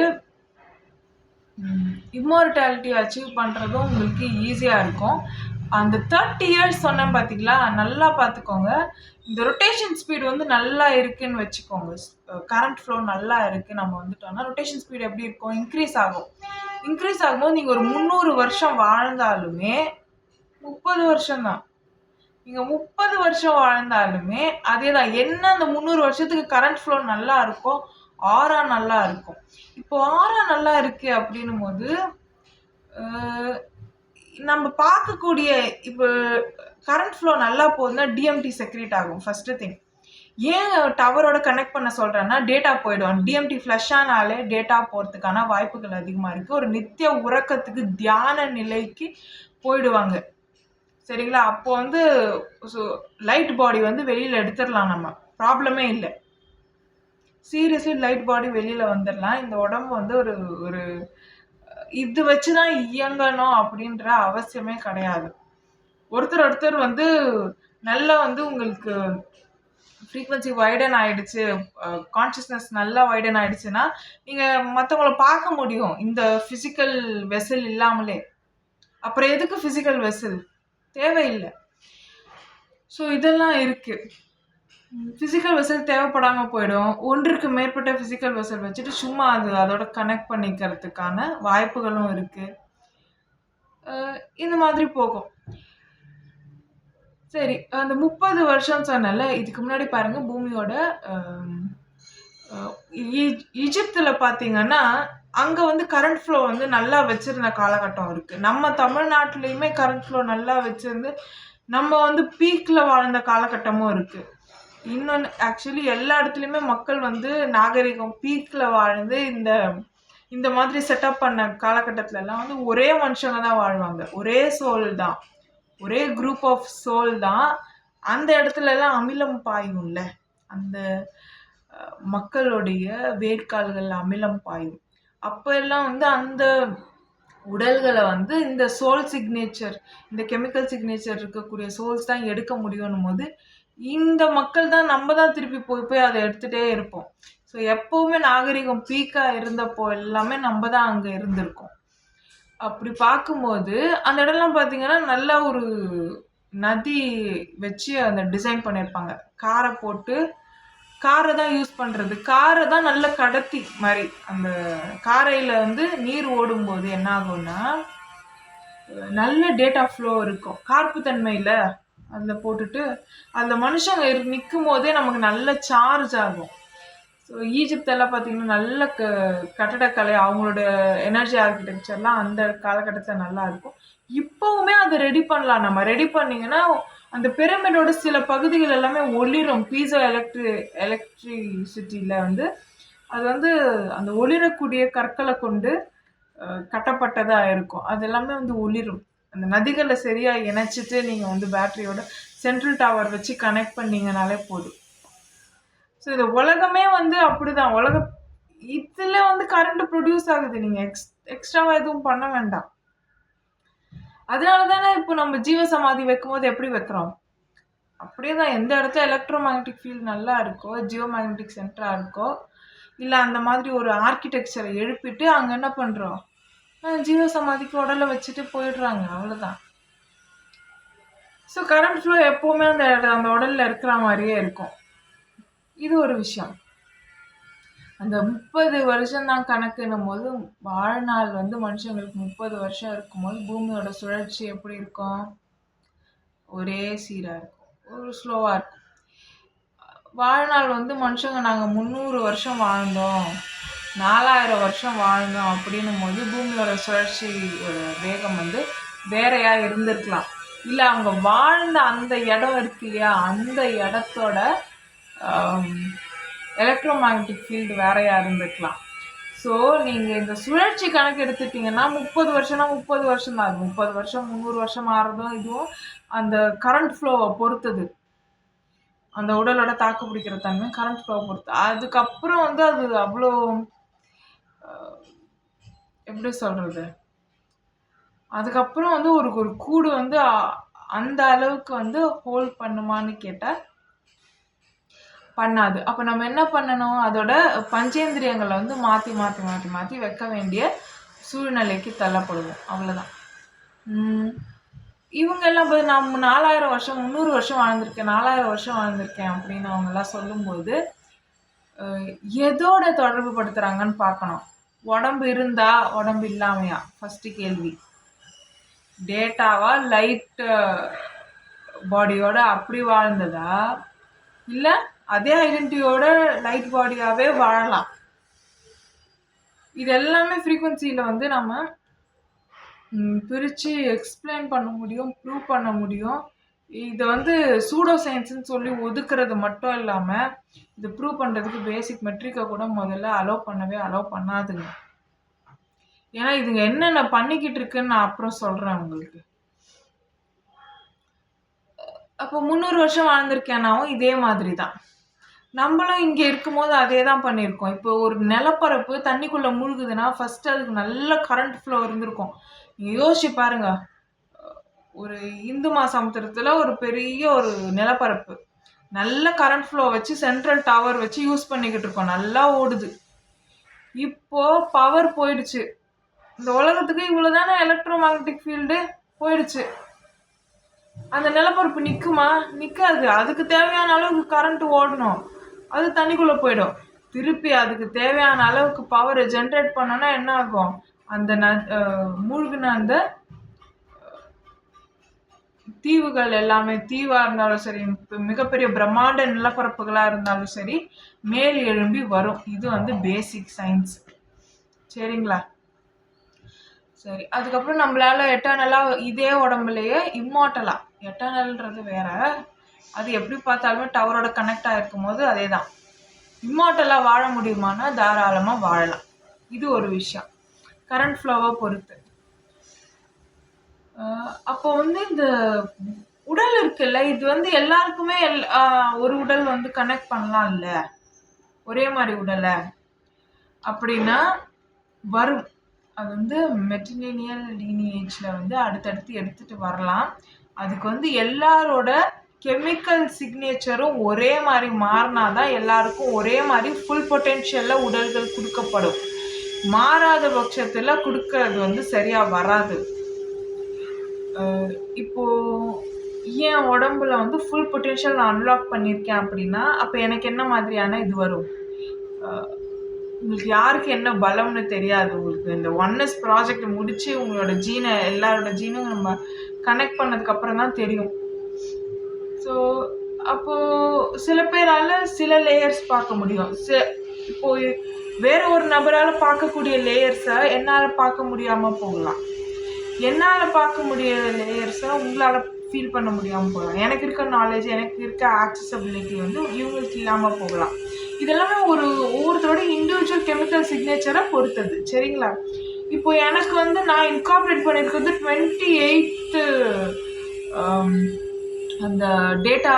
இம்மார்டாலிட்டி அச்சீவ் பண்ணுறதும் உங்களுக்கு ஈஸியாக இருக்கும். அந்த 30 இயர்ஸ் சொன்னேன் பார்த்தீங்களா, நல்லா பார்த்துக்கோங்க. இந்த ரொட்டேஷன் ஸ்பீடு வந்து நல்லா இருக்குன்னு வச்சுக்கோங்க. கரண்ட் ஃப்ளோ நல்லா இருக்குது நம்ம வந்துட்டோம்னா ரொட்டேஷன் ஸ்பீடு எப்படி இருக்கும்? இன்க்ரீஸ் ஆகும். இன்க்ரீஸ் ஆகும்போது நீங்கள் ஒரு 300 வருஷம் வாழ்ந்தாலுமே 30 வருஷம் தான். நீங்கள் 30 வருஷம் வாழ்ந்தாலுமே அதே தான். என்ன அந்த 300 வருஷத்துக்கு கரண்ட் ஃப்ளோ நல்லா இருக்கோ, ஆரா நல்லா இருக்கும். இப்போ ஆரா நல்லா இருக்கு அப்படின்னும் போது நம்ம பார்க்கக்கூடிய இப்போ கரண்ட் ஃப்ளோ நல்லா போகுதுன்னா டிஎம்டி செக்ரேட் ஆகும். First thing. ஏன் டவரோட கனெக்ட் பண்ண சொல்கிறேன்னா டேட்டா போயிடும். டிஎம்டி ஃப்ளஷ் ஆனாலே டேட்டா போகிறதுக்கான வாய்ப்புகள் அதிகமாக இருக்குது. ஒரு நித்திய உறக்கத்துக்கு தியான நிலைக்கு போயிடுவாங்க. சரிங்களா? அப்போ வந்து லைட் பாடி வந்து வெளியில் எடுத்துடலாம், நம்ம ப்ராப்ளமே இல்லை. சீரியஸ்லி லைட் பாடி வெளியில் வந்துடலாம். இந்த உடம்பு வந்து ஒரு ஒரு இது வச்சு தான் இயங்கணும் அப்படின்ற அவசியமே கிடையாது. ஒருத்தர் வந்து நல்லா வந்து உங்களுக்கு ஃப்ரீக்வன்சி வைடன் ஆயிடுச்சு, கான்ஷியஸ்னஸ் நல்லா வைடன் ஆயிடுச்சுன்னா நீங்கள் மற்றவங்கள பார்க்க முடியும் இந்த ஃபிசிக்கல் வெசல் இல்லாமலே. அப்புறம் எதுக்கு ஃபிசிக்கல் வெசல்? தேவையில்லை. ஸோ இதெல்லாம் இருக்குது. ஃபிசிக்கல் வெசல் தேவைப்படாமல் போயிடும். ஒன்றுக்கு மேற்பட்ட ஃபிசிக்கல் வெசல் வச்சுட்டு சும்மா அதோட கனெக்ட் பண்ணிக்கிறதுக்கான வாய்ப்புகளும் இருக்குது. இந்த மாதிரி போகும். சரி, அந்த 30 வருஷம் சொன்னல, இதுக்கு முன்னாடி பாருங்க பூமியோட ஈஜிப்தில் பார்த்தீங்கன்னா அங்கே வந்து கரண்ட் ஃப்ளோ வந்து நல்லா வச்சிருந்த காலகட்டம் இருக்குது. நம்ம தமிழ்நாட்டிலையுமே கரண்ட் ஃப்ளோ நல்லா வச்சிருந்து நம்ம வந்து பீக்கில் வாழ்ந்த காலகட்டமும் இருக்குது. இன்னொன்று ஆக்சுவலி எல்லா இடத்துலையுமே மக்கள் வந்து நாகரிகம் பீக்கில் வாழ்ந்து இந்த மாதிரி செட்டப் பண்ண காலகட்டத்திலலாம் வந்து ஒரே மனுஷங்க தான் வாழ்வாங்க. ஒரே சோல் தான், ஒரே குரூப் ஆஃப் சோல் தான். அந்த இடத்துலலாம் அமிலம் பாயும்ல, அந்த மக்களுடைய வேர்க்கால்கள் அமிலம் பாயும். அப்போ எல்லாம் வந்து அந்த உடல்களை வந்து இந்த சோல் சிக்னேச்சர், இந்த கெமிக்கல் சிக்னேச்சர் இருக்கக்கூடிய சோல்ஸ் தான் எடுக்க முடியும் போது இந்த மக்கள் தான் நம்ம தான் திருப்பி போய் அதை எடுத்துகிட்டே இருப்போம். ஸோ எப்போவுமே நாகரிகம் பீக்காக இருந்தப்போ எல்லாமே நம்ம தான் அங்கே இருந்திருக்கோம். அப்படி பார்க்கும்போது அந்த இடம்லாம் பார்த்தீங்கன்னா நல்ல ஒரு நதி வச்சு அந்த டிசைன் பண்ணியிருப்பாங்க. காரை போட்டு காரை தான் யூஸ் பண்ணுறது. காரை தான் நல்ல கடத்தி மாதிரி. அந்த காரையில் வந்து நீர் ஓடும்போது என்ன ஆகும்னா நல்ல டேட்டா ஃப்ளோ இருக்கும். கார்ப்புத்தன்மையில் அதில் போட்டுட்டு அந்த மனுஷங்க நிற்கும் போதே நமக்கு நல்ல சார்ஜ் ஆகும். ஸோ ஈஜிப்தெல்லாம் பார்த்தீங்கன்னா நல்ல கட்டடக்கலை, அவங்களோட எனர்ஜி ஆர்கிடெக்சர்லாம் அந்த காலகட்டத்தில் நல்லா இருக்கும். இப்போவுமே அதை ரெடி பண்ணலாம். நம்ம ரெடி பண்ணிங்கன்னா அந்த பிரமிடோட சில பகுதிகள் எல்லாமே ஒளிரும். பீசோ எலக்ட்ரிசிட்டியில் வந்து அது வந்து அந்த ஒளிரக்கூடிய கற்களை கொண்டு கட்டப்பட்டதாக இருக்கும். அது எல்லாமே வந்து ஒளிரும். அந்த நதிகளை சரியாக இணைச்சிட்டு நீங்கள் வந்து பேட்டரியோட சென்ட்ரல் டவர் வச்சு கனெக்ட் பண்ணிங்கனாலே போதும். ஸோ இந்த உலகமே வந்து அப்படிதான். இதில் வந்து கரண்ட் ப்ரொடியூஸ் ஆகுது. நீங்கள் எக்ஸ்ட்ராவாக எதுவும் பண்ண வேண்டாம். அதனால தானே இப்போ நம்ம ஜீவசமாதி வைக்கும்போது எப்படி வைக்கிறோம்? அப்படியே தான். எந்த இடத்துல எலக்ட்ரோ மேக்னட்டிக் ஃபீல்ட் நல்லா இருக்கோ, ஜியோ மேக்னட்டிக் சென்டராக இருக்கோ, இல்லை அந்த மாதிரி ஒரு ஆர்கிடெக்சரை எழுப்பிட்டு அங்கே என்ன பண்ணுறோம், ஜீவசமாதிக்கு உடலை வச்சுட்டு போயிடுறாங்க. அவ்வளோதான். ஸோ கரண்ட் ஃப்ளோ எப்போவுமே அந்த உடலில் இருக்கிற மாதிரியே இருக்கும். இது ஒரு விஷயம். அந்த 30 வருஷம் தான் கணக்குன்னும் போது வாழ்நாள் வந்து மனுஷங்களுக்கு 30 வருஷம் இருக்கும்போது பூமியோட சுழற்சி எப்படி இருக்கும்? ஒரே சீராக இருக்கும், ஒரு ஸ்லோவாக இருக்கும். வாழ்நாள் வந்து மனுஷங்க நாங்கள் 300 வருஷம் வாழ்ந்தோம், 4000 வருஷம் வாழ்ந்தோம் அப்படின்னும் போது பூமியோட சுழற்சி வேகம் வந்து வேறையா இருந்திருக்கலாம். இல்லை அவங்க வாழ்ந்த அந்த இடம் இருக்கு இல்லையா, அந்த இடத்தோட எலக்ட்ரோ மேக்னட்டிக் ஃபீல்டு வேறையா இருந்திருக்கலாம். ஸோ நீங்கள் இந்த சுழற்சி கணக்கு எடுத்துட்டிங்கன்னா 30 வருஷம்னா 30 வருஷம் தான். அது 30 வருஷம் 300 வருஷம் ஆகிறதும் இதுவும் அந்த கரண்ட் ஃப்ளோவை பொறுத்தது. அந்த உடலோட தாக்கு பிடிக்கிற தன்மை கரண்ட் ஃப்ளோவை பொறுத்து. அதுக்கப்புறம் வந்து அது அவ்வளோ எப்படி சொல்கிறது, அதுக்கப்புறம் வந்து ஒரு ஒரு கூடு வந்து அந்த அளவுக்கு வந்து ஹோல்ட் பண்ணுமான்னு கேட்டால் பண்ணாது. அப்போ நம்ம என்ன பண்ணணும், அதோட பஞ்சேந்திரியங்களை வந்து மாற்றி மாற்றி மாற்றி மாற்றி வைக்க வேண்டிய சூழ்நிலைக்கு தள்ளப்படுவோம். அவ்வளோதான். இவங்கெல்லாம் போய் நான் 4000 வருஷம் 300 வருஷம் வாழ்ந்திருக்கேன், 4000 வருஷம் வாழ்ந்திருக்கேன் அப்படின்னு அவங்கெல்லாம் சொல்லும்போது எதோட தொடர்பு படுத்துகிறாங்கன்னு பார்க்கணும். உடம்பு இருந்தா உடம்பு இல்லாமையா ஃபஸ்ட்டு கேள்வி. டேட்டாவா லைட் பாடியோட அப்படி வாழ்ந்ததா, இல்லை அதே ஐடென்டிட்டியோட லைட் பாடியாகவே வாழலாம். இது எல்லாமே ஃப்ரீக்வன்சியில் வந்து நம்ம பிரித்து எக்ஸ்பிளைன் பண்ண முடியும், ப்ரூவ் பண்ண முடியும். இதை வந்து சூடோ சயின்ஸ்ன்னு சொல்லி ஒதுக்குறது மட்டும் இல்லாமல் இது ப்ரூவ் பண்ணுறதுக்கு பேசிக் மெட்ரிக்கை கூட முதல்ல அலோவ் பண்ணாதுங்க. ஏன்னா இதுங்க என்னென்ன பண்ணிக்கிட்டு இருக்குன்னு நான் அப்புறம் சொல்கிறேன் உங்களுக்கு. அப்போ 300 வருஷம் வாழ்ந்திருக்கேனாவும் இதே மாதிரி தான். நம்மளும் இங்கே இருக்கும்போது அதே தான் பண்ணியிருக்கோம். இப்போ ஒரு நிலப்பரப்பு தண்ணிக்குள்ளே மூழ்குதுன்னா ஃபஸ்ட்டு அதுக்கு நல்ல கரண்ட் ஃப்ளோ இருந்திருக்கும். நீங்கள் யோசிச்சு பாருங்க, ஒரு இந்து மகாசமுத்திரத்தில் ஒரு பெரிய ஒரு நிலப்பரப்பு நல்ல கரண்ட் ஃப்ளோ வச்சு சென்ட்ரல் டவர் வச்சு யூஸ் பண்ணிக்கிட்டு இருக்கோம், நல்லா ஓடுது. இப்போ பவர் போயிடுச்சு, இந்த உலகத்துக்கு இவ்வளோதானே எலக்ட்ரோ மேக்னட்டிக் ஃபீல்டு போயிடுச்சு. அந்த நிலப்பரப்பு நிற்குமா? நிற்காது. அதுக்கு தேவையான அளவுக்கு கரண்ட் ஓடணும், அது தண்ணிக்குள்ளே போயிடும். திருப்பி அதுக்கு தேவையான அளவுக்கு பவரை ஜென்ரேட் பண்ணோன்னா என்ன ஆகும், அந்த மூழ்கின அந்த தீவுகள் எல்லாமே, தீவாக இருந்தாலும் சரி, மிகப்பெரிய பிரம்மாண்ட நிலப்பரப்புகளாக இருந்தாலும் சரி, மேல் எழும்பி வரும். இது வந்து பேசிக் சயின்ஸ். சரிங்களா? சரி, அதுக்கப்புறம் நம்மளால எட்டர்னலாக இதே உடம்புலையே இம்மார்டலாக, எட்டர்னல்ன்றது வேற, அது எப்படி பார்த்தாலுமே டவரோட கனெக்ட் ஆகிருக்கும் போது அதே தான். இம்மார்டலாக வாழ முடியுமானா தாராளமாக வாழலாம். இது ஒரு விஷயம், கரண்ட் ஃப்ளோவை பொறுத்து. அப்போ வந்து இந்த உடல் இருக்குல்ல, இது வந்து எல்லாருக்குமே ஒரு உடல் வந்து கனெக்ட் பண்ணலாம் இல்லை, ஒரே மாதிரி உடலை அப்படின்னா வரும். அது வந்து மெட்ரிலினியல் லீனியேஜில் வந்து அடுத்தடுத்து எடுத்துகிட்டு வரலாம். அதுக்கு வந்து எல்லாரோட கெமிக்கல் சிக்னேச்சரும் ஒரே மாதிரி மாறினாதான் எல்லாருக்கும் ஒரே மாதிரி ஃபுல் பொட்டென்ஷியலில் உடல்கள் கொடுக்கப்படும். மாறாத பட்சத்தில் கொடுக்கறது வந்து சரியாக வராது. இப்போது என் உடம்புல வந்து ஃபுல் பொட்டென்ஷியல் நான் அன்லாக் பண்ணியிருக்கேன் அப்படின்னா அப்போ எனக்கு என்ன மாதிரியான இது வரும், உங்களுக்கு யாருக்கு என்ன பலம்னு தெரியாது. உங்களுக்கு இந்த ஒன்னஸ் ப்ராஜெக்ட் முடித்து உங்களோட ஜீனை, எல்லாரோட ஜீனும் நம்ம கனெக்ட் பண்ணதுக்கப்புறம் தான் தெரியும். ஸோ அப்போது சில பேரால் சில லேயர்ஸ் பார்க்க முடியும். இப்போது வேற ஒரு நபரால் பார்க்கக்கூடிய லேயர்ஸை என்னால் பார்க்க முடியாமல் போகலாம். என்னால் பார்க்க முடியாத லேயர்ஸை உங்களால் ஃபீல் பண்ண முடியாமல் போகலாம். எனக்கு இருக்க நாலேஜ், எனக்கு இருக்க ஆக்சசபிலிட்டி வந்து இவங்களுக்கு இல்லாமல் போகலாம். இதெல்லாமே ஒவ்வொருத்தரோட இண்டிவிஜுவல் கெமிக்கல் சிக்னேச்சரை பொறுத்தது. சரிங்களா? இப்போ எனக்கு வந்து நான் இன்கார்பரேட் பண்ணியிருக்கிறது 28th அந்த டேட்டா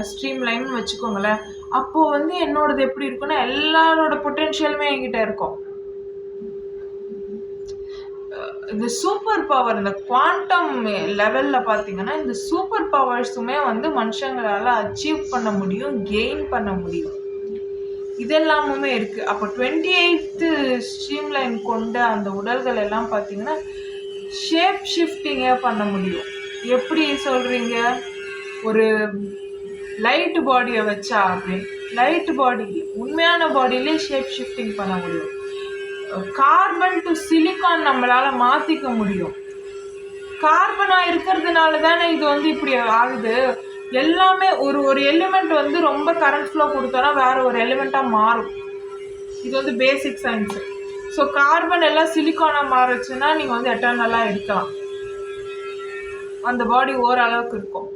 ஸ்ட்ரீம் லைன் வச்சுக்கோங்களேன். அப்போது வந்து என்னோடது எப்படி இருக்குன்னா எல்லாரோட பொட்டென்ஷியலுமே என்கிட்ட இருக்கும். இந்த சூப்பர் பவர், இந்த குவாண்டம் லெவலில் பார்த்தீங்கன்னா இந்த சூப்பர் பவர்ஸுமே வந்து மனுஷங்களால் அச்சீவ் பண்ண முடியும், கெயின் பண்ண முடியும். இதெல்லாமுமே இருக்குது. அப்போ 28th ஸ்ட்ரீம் லைன் கொண்ட அந்த உடல்கள் எல்லாம் பார்த்தீங்கன்னா ஷேப் ஷிஃப்டிங்கே பண்ண முடியும். எப்படி சொல்கிறீங்க, ஒரு லைட் பாடியை வச்சா அப்படின்னு, லைட் பாடி உண்மையான பாடியிலே ஷேப் ஷிஃப்டிங் பண்ண முடியும். கார்பன் டு சிலிக்கான் நம்மளால் மாற்றிக்க முடியும். கார்பனாக இருக்கிறதுனால தானே இது வந்து இப்படி ஆகுது. எல்லாமே ஒரு ஒரு எலிமெண்ட் வந்து ரொம்ப கரண்ட் ஃப்ளோ கொடுத்தோன்னா வேற ஒரு எலிமெண்ட்டாக மாறும். இது வந்து பேசிக் சயின்ஸு. ஸோ கார்பன் எல்லாம் சிலிக்கானாக மாறுச்சுன்னா நீங்கள் வந்து எட்டர்னலாக இருக்கலாம், அந்த பாடி ஓரளவுக்கு இருக்கும்.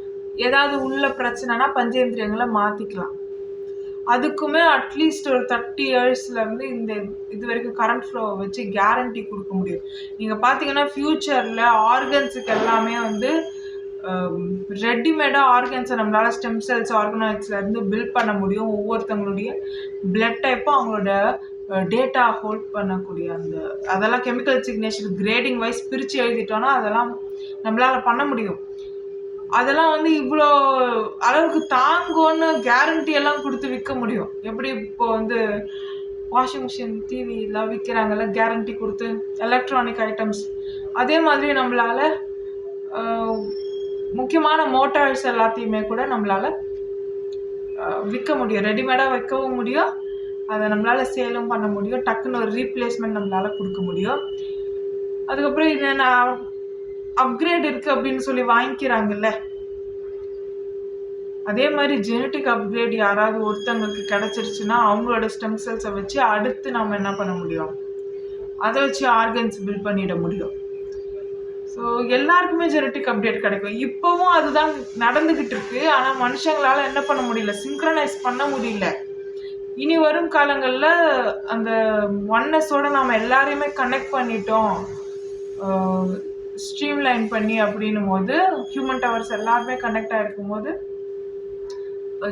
ஏதாவது உள்ள பிரச்சனைனா பஞ்சேந்திரியங்களை மாற்றிக்கலாம். அதுக்குமே அட்லீஸ்ட் ஒரு 30 இயர்ஸ்லேருந்து இந்த இது வரைக்கும் கரண்ட் ஃப்ளோவை வச்சு கேரண்டி கொடுக்க முடியும். நீங்கள் பார்த்தீங்கன்னா ஃப்யூச்சரில் ஆர்கன்ஸுக்கு எல்லாமே வந்து ரெடிமேடாக ஆர்கன்ஸை நம்மளால் ஸ்டெம் செல்ஸ் ஆர்கனாய்ட்ஸ்லேருந்து பில்ட் பண்ண முடியும். ஒவ்வொருத்தவங்களுடைய பிளட் டைப்பும் அவங்களோட டேட்டா ஹோல்ட் பண்ணக்கூடிய அதெல்லாம் கெமிக்கல் சிக்னேச்சர் கிரேடிங் வைஸ் பிரித்து எழுதிட்டோன்னா அதெல்லாம் நம்மளால் பண்ண முடியும். அதெல்லாம் வந்து இவ்வளோ அளவுக்கு தாங்கும்னு கேரண்டி எல்லாம் கொடுத்து விற்க முடியும். எப்படி இப்போ வந்து வாஷிங் மிஷின், டிவி எல்லாம் விற்கிறாங்கல்ல கேரண்டி கொடுத்து, எலக்ட்ரானிக் ஐட்டம்ஸ், அதே மாதிரி நம்மளால் முக்கியமான மோட்டார்ஸ் எல்லாத்தையுமே கூட நம்மளால் விற்க முடியும். ரெடிமேடாக வைக்கவும் முடியும், அதை நம்மளால் சேலும் பண்ண முடியும். டக்குன்னு ஒரு ரீப்ளேஸ்மெண்ட் நம்மளால் கொடுக்க முடியும். அதுக்கப்புறம் இது நான் அப்கிரேட் இருக்குது அப்படின்னு சொல்லி வாங்கிக்கிறாங்கல்ல, அதே மாதிரி ஜெனட்டிக் அப்கிரேட் யாராவது ஒருத்தவங்களுக்கு கிடச்சிருச்சுன்னா அவங்களோட ஸ்டெம் செல்ஸை வச்சு அடுத்து நம்ம என்ன பண்ண முடியும், அதை வச்சு ஆர்கன்ஸ் பில்ட் பண்ணிட முடியும். ஸோ எல்லாருக்குமே ஜெனட்டிக் அப்டேட் கிடைக்கும். இப்போவும் அதுதான் நடந்துக்கிட்டு இருக்கு. ஆனால் மனுஷங்களால் என்ன பண்ண முடியல, சிங்க்ரனைஸ் பண்ண முடியல. இனி வரும் காலங்களில் அந்த ஒன்னஸோட நாம் எல்லாரையுமே கனெக்ட் பண்ணிட்டோம், ஸ்ட்ரீம் லைன் பண்ணி அப்படின்னும் போது, ஹியூமன் டவர்ஸ் எல்லாருமே கனெக்ட் ஆகிருக்கும் போது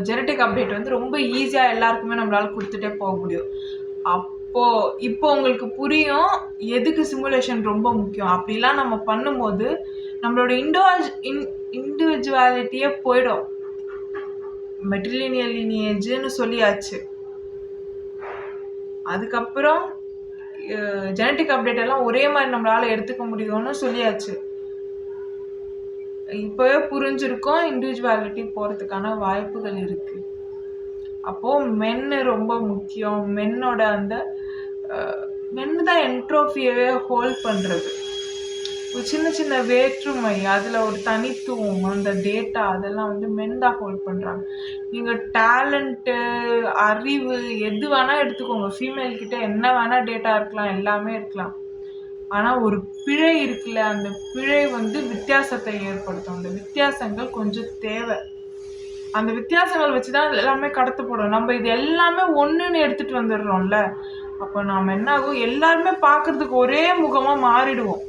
ஜெனட்டிக் அப்டேட் வந்து ரொம்ப ஈஸியாக எல்லாருக்குமே நம்மளால் கொடுத்துட்டே போக முடியும். இப்போ உங்களுக்கு புரியும் எதுக்கு சிமுலேஷன் ரொம்ப முக்கியம். அப்படிலாம் நம்ம பண்ணும்போது நம்மளோட இண்டிவிஜுவாலிட்டியே போயிடும். மெட்ரிலினியல் லினியேஜ்னு சொல்லியாச்சு. அதுக்கப்புறம் ஜெனட்டிக் அப்டேட் எல்லாம் ஒரே மாதிரி நம்மளால எடுத்துக்க முடியும்னு சொல்லியாச்சு. இப்போவே புரிஞ்சிருக்கோம் இண்டிவிஜுவாலிட்டி போகிறதுக்கான வாய்ப்புகள் இருக்குது. அப்போது மென்னு ரொம்ப முக்கியம். மென்னோட மென்னு தான் என்ட்ரோஃபியவே ஹோல்ட் பண்ணுறது. ஒரு சின்ன சின்ன வேற்றுமை, அதில் ஒரு தனித்துவம், அந்த டேட்டா, அதெல்லாம் வந்து மென் தான் ஹோல்ட் பண்ணுறாங்க. நீங்கள் டேலண்ட்டு, அறிவு எது வேணால் எடுத்துக்கோங்க. ஃபீமேல் கிட்ட என்ன வேணால் டேட்டா இருக்கலாம், எல்லாமே இருக்கலாம். ஆனால் ஒரு பிழை இருக்குல்ல, அந்த பிழை வந்து வித்தியாசத்தை ஏற்படுத்தும். அந்த வித்தியாசங்கள் கொஞ்சம் தேவை. அந்த வித்தியாசங்கள் வச்சு தான் எல்லாமே கடத்தப்படும். நம்ம இது எல்லாமே ஒன்றுன்னு எடுத்துகிட்டு வந்துடுறோம்ல, அப்போ நாம் என்ன ஆகும், எல்லாருமே பார்க்குறதுக்கு ஒரே முகமாக மாறிடுவோம்.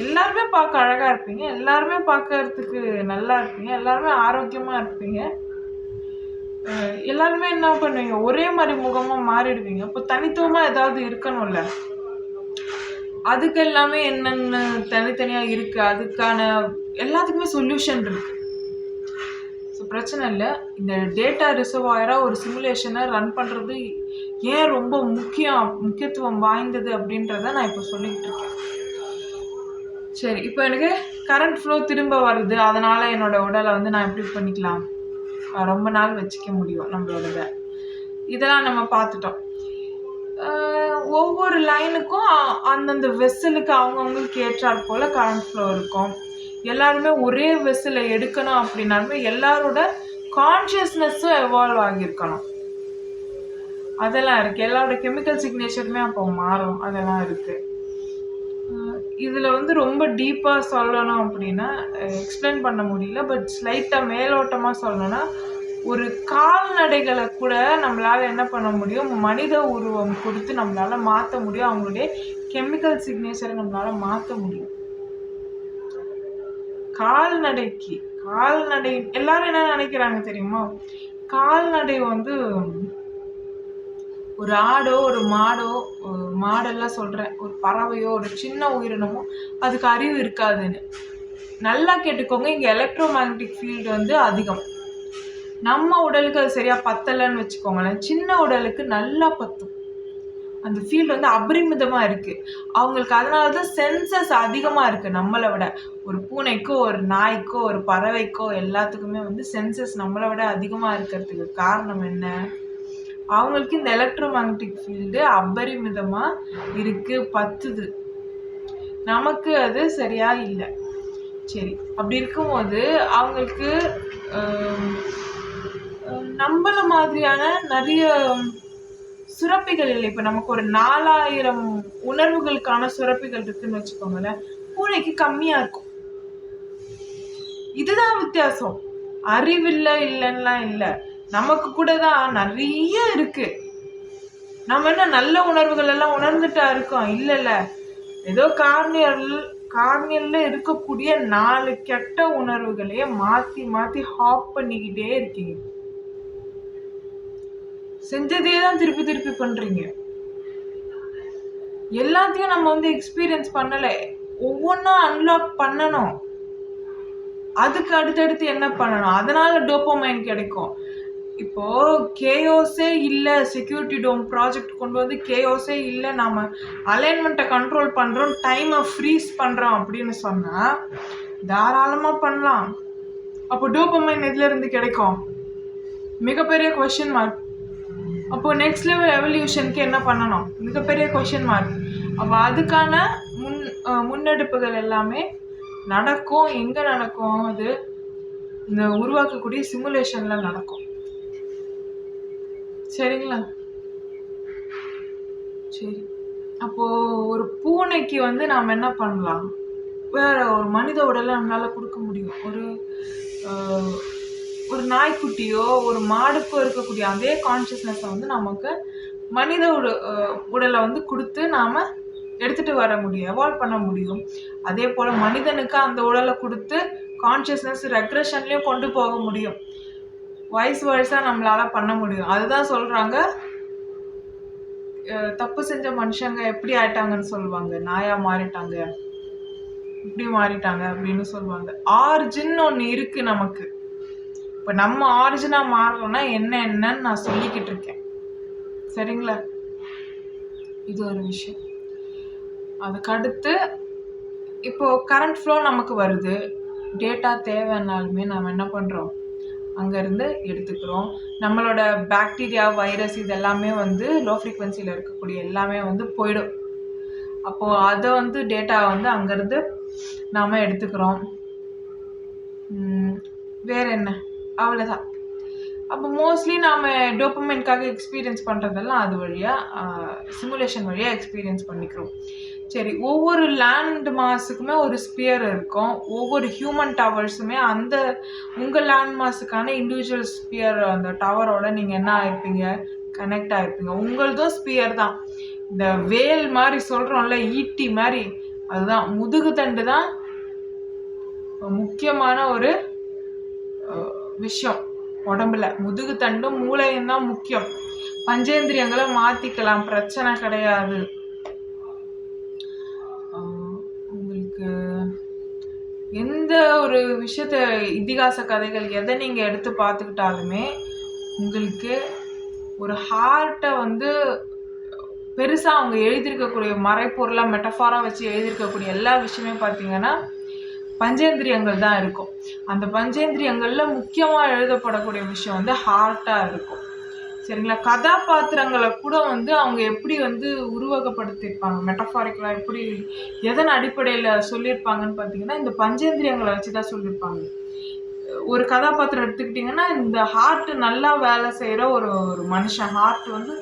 எல்லாருமே பார்க்க அழகாக இருப்பீங்க, எல்லாருமே பார்க்கறதுக்கு நல்லா இருப்பீங்க, எல்லாருமே ஆரோக்கியமாக இருப்பீங்க, எல்லாருமே என்ன பண்ணுவீங்க, ஒரே மாதிரி முகமாக மாறிடுவீங்க. அப்போ தனித்துவமாக ஏதாவது இருக்கணும்ல, அதுக்கு எல்லாமே என்னென்ன தனித்தனியாக இருக்குது, அதுக்கான எல்லாத்துக்குமே சொல்யூஷன் இருக்குது. ஸோ பிரச்சனை இல்லை. இந்த டேட்டா ரிசர்வாயராக ஒரு சிமுலேஷனை ரன் பண்ணுறது ஏன் ரொம்ப முக்கியத்துவம் வாய்ந்தது அப்படின்றத நான் இப்போ சொல்லிக்கிட்டு இருக்கேன். சரி, இப்போ எனக்கு கரண்ட் ஃப்ளோ திரும்ப வருது, அதனால் என்னோடய உடலை வந்து நான் எப்படி பண்ணிக்கலாம், ரொம்ப நாள் வச்சுக்க முடியும் நம்மளோட. இதெல்லாம் நம்ம பார்த்துட்டோம். ஒவ்வொரு லைனுக்கும் அந்தந்த வெசலுக்கு அவங்கவுங்களுக்கு ஏற்றாற் போல் கரண்ட் ஃப்ளோ இருக்கும். எல்லாருமே ஒரே வெசலை எடுக்கணும் அப்படின்னாலுமே எல்லாரோட கான்ஷியஸ்னஸும் எவால்வ் ஆகியிருக்கணும். அதெல்லாம் இருக்குது. எல்லாரோட கெமிக்கல் சிக்னேச்சருமே அப்போ மாறும், அதெல்லாம் இருக்குது. இதில் வந்து ரொம்ப டீப்பாக சொல்லணும் அப்படின்னா எக்ஸ்பிளைன் பண்ண முடியல. பட் ஸ்லைட்டாக மேலோட்டமாக சொல்லணும்னா, ஒரு கால்நடைகளை கூட நம்மளால் என்ன பண்ண முடியும், மனித உருவம் கொடுத்து நம்மளால் மாற்ற முடியும். அவங்களுடைய கெமிக்கல் சிக்னேச்சரை நம்மளால் மாற்ற முடியும். கால்நடை எல்லாரும் என்ன நினைக்கிறாங்க தெரியுமா, கால்நடை வந்து ஒரு ஆடோ ஒரு மாடெல்லாம் சொல்கிறேன், ஒரு பறவையோ ஒரு சின்ன உயிரினமோ அதுக்கு அறிவு இருக்காதுன்னு. நல்லா கேட்டுக்கோங்க, இங்கே எலக்ட்ரோ மேக்னட்டிக் ஃபீல்டு வந்து அதிகம். நம்ம உடலுக்கு அது சரியாக பத்தலைன்னு வச்சுக்கோங்களேன், சின்ன உடலுக்கு நல்லா பத்தும். அந்த ஃபீல்டு வந்து அபரிமிதமாக இருக்குது அவங்களுக்கு. அதனால தான் சென்சஸ் அதிகமாக இருக்குது நம்மளை விட. ஒரு பூனைக்கோ ஒரு நாய்க்கோ ஒரு பறவைக்கோ எல்லாத்துக்குமே வந்து சென்சஸ் நம்மளை விட அதிகமாக இருக்கிறதுக்கு காரணம் என்ன, அவங்களுக்கு இந்த எலக்ட்ரோ மேக்னட்டிக் ஃபீல்டு அபரிமிதமாக இருக்குது, பத்துது. நமக்கு அது சரியாக இல்லை. சரி, அப்படி இருக்கும்போது அவங்களுக்கு நம்மள மாதிரியான நிறைய சுரப்பிகள் இல்லை. இப்போ நமக்கு ஒரு 4000 உணர்வுகளுக்கான சுரப்பிகள் இருக்குன்னு வச்சுக்கோங்களேன். பூனைக்கு கம்மியா இருக்கும். இதுதான் வித்தியாசம். அறிவில்லை இல்லைன்னுலாம் இல்லை, நமக்கு கூட தான் நிறைய இருக்கு. நம்ம என்ன நல்ல உணர்வுகள் எல்லாம் உணர்ந்துட்டா இருக்கோம்? இல்லைல்ல, ஏதோ கார்னியல்ல இருக்கக்கூடிய 4 கெட்ட உணர்வுகளையே மாத்தி மாத்தி ஹாப் பண்ணிக்கிட்டே இருக்கீங்க. செஞ்சதே தான் திருப்பி திருப்பி பண்றீங்க. எல்லாத்தையும் நம்ம வந்து எக்ஸ்பீரியன்ஸ் பண்ணல, ஒவ்வொன்றா அன்லாக் பண்ணணும். அதுக்கு அடுத்தடுத்து என்ன பண்ணணும்? அதனால டோபமைன் கிடைக்கும். இப்போ கேஓஸே இல்லை, செக்யூரிட்டி டோம் ப்ராஜெக்ட் கொண்டு வந்து கேஓஸே இல்லை, நாம அலைன்மெண்ட்டை கண்ட்ரோல் பண்றோம், டைமை ஃப்ரீஸ் பண்றோம் அப்படின்னு சொன்னா தாராளமா பண்ணலாம். அப்போ டோபமைன் எதுல இருந்து கிடைக்கும்? மிகப்பெரிய கொஸ்டின் மார்க். அப்போ நெக்ஸ்ட் லெவல் எவல்யூஷனுக்கு என்ன பண்ணணும்? மிகப்பெரிய கொஸ்டின் மார்க். அப்போ அதுக்கான முன்னெடுப்புகள் எல்லாமே நடக்கும். எங்க நடக்கும்? அது இந்த உருவாக்கக்கூடிய சிமுலேஷன்ல நடக்கும். சரிங்களா? சரி, அப்போ ஒரு பூனைக்கு வந்து நாம என்ன பண்ணலாம்? வேற ஒரு மனித உடலை நம்மளால கொடுக்க முடியும். ஒரு நாய்க்குட்டியோ ஒரு மாடுக்கோ இருக்கக்கூடிய அதே கான்சியஸ்னஸை வந்து நமக்கு மனித உடலை வந்து கொடுத்து நாம எடுத்துட்டு வர முடியும், எவால்வ் பண்ண முடியும். அதே போல மனிதனுக்கு அந்த உடலை கொடுத்து கான்சியஸ்னஸ் ரெக்ரெஷன்லயும் கொண்டு போக முடியும். வைஸ் வர்ஸா நம்மளால பண்ண முடியும். அதுதான் சொல்றாங்க, தப்பு செஞ்ச மனுஷங்க எப்படி ஆயிட்டாங்கன்னு சொல்லுவாங்க, நாயா மாறிட்டாங்க, இப்படி மாறிட்டாங்க அப்படின்னு சொல்லுவாங்க. ஆரிஜின் ஒன்று இருக்கு நமக்கு. இப்போ நம்ம ஆரிஜினா மாறணும்னா என்னன்னு நான் சொல்லிக்கிட்டு இருக்கேன். சரிங்களா? இது ஒரு விஷயம். அதுக்கடுத்து இப்போ கரண்ட் ஃப்ளோ நமக்கு வருது, டேட்டா தேவைன்னாலுமே நம்ம என்ன பண்ணுறோம்? அங்கேருந்து எடுத்துக்கிறோம். நம்மளோட பாக்டீரியா, வைரஸ் இதெல்லாமே வந்து லோ ஃப்ரீக்வன்சியில் இருக்கக்கூடிய எல்லாமே வந்து போயிடும். அப்போது அதை வந்து டேட்டா வந்து அங்கேருந்து நாம் எடுத்துக்கிறோம். வேறு என்ன? அவ்வளோதான். அப்போ மோஸ்ட்லி நாம் டோபமைனுக்காக எக்ஸ்பீரியன்ஸ் பண்ணுறதெல்லாம் அது வழியாக சிமுலேஷன் வழியாக எக்ஸ்பீரியன்ஸ் பண்ணிக்கிறோம். சரி, ஒவ்வொரு லேண்ட் மாஸுக்குமே ஒரு ஸ்பியர் இருக்கும். ஒவ்வொரு ஹியூமன் டவர்ஸுமே அந்த உங்கள் லேண்ட் மாஸுக்கான இண்டிவிஜுவல் ஸ்பியர், அந்த டவரோட நீங்கள் என்ன ஆயிருப்பீங்க? கனெக்ட் ஆகிருப்பீங்க. உங்களதும் ஸ்பியர் தான். இந்த வேல் மாதிரி சொல்கிறோம்ல, ஈட்டி மாதிரி, அதுதான் முதுகு தண்டு தான் முக்கியமான ஒரு விஷயம் உடம்புல. முதுகு தண்டும் மூளையும் தான் முக்கியம். பஞ்சேந்திரியங்களை மாற்றிக்கலாம், பிரச்சனை கிடையாது. உங்களுக்கு எந்த ஒரு விஷயத்த, இதிகாச கதைகள் எதை நீங்கள் எடுத்து பார்த்துக்கிட்டாலுமே உங்களுக்கு ஒரு ஹார்ட்டை வந்து பெருசாக அவங்க எழுதியிருக்கக்கூடிய மறைப்பொருளாக மெட்டஃபாராக வச்சு எழுதியிருக்கக்கூடிய எல்லா விஷயமே பார்த்தீங்கன்னா பஞ்சேந்திரியங்கள் தான் இருக்கும். அந்த பஞ்சேந்திரியங்களில் முக்கியமாக எழுதப்படக்கூடிய விஷயம் வந்து ஹார்ட்டாக இருக்கும். சரிங்களா? கதாபாத்திரங்களை கூட வந்து அவங்க எப்படி வந்து உருவகப்படுத்தியிருப்பாங்க, மெட்டஃபாரிக்கலாக எப்படி, எதன் அடிப்படையில் சொல்லியிருப்பாங்கன்னு பார்த்தீங்கன்னா இந்த பஞ்சேந்திரியங்களை வச்சு தான் சொல்லியிருப்பாங்க. ஒரு கதாபாத்திரம் எடுத்துக்கிட்டிங்கன்னா, இந்த ஹார்ட் நல்லா வேலை செய்கிற ஒரு மனுஷன், ஹார்ட் வந்து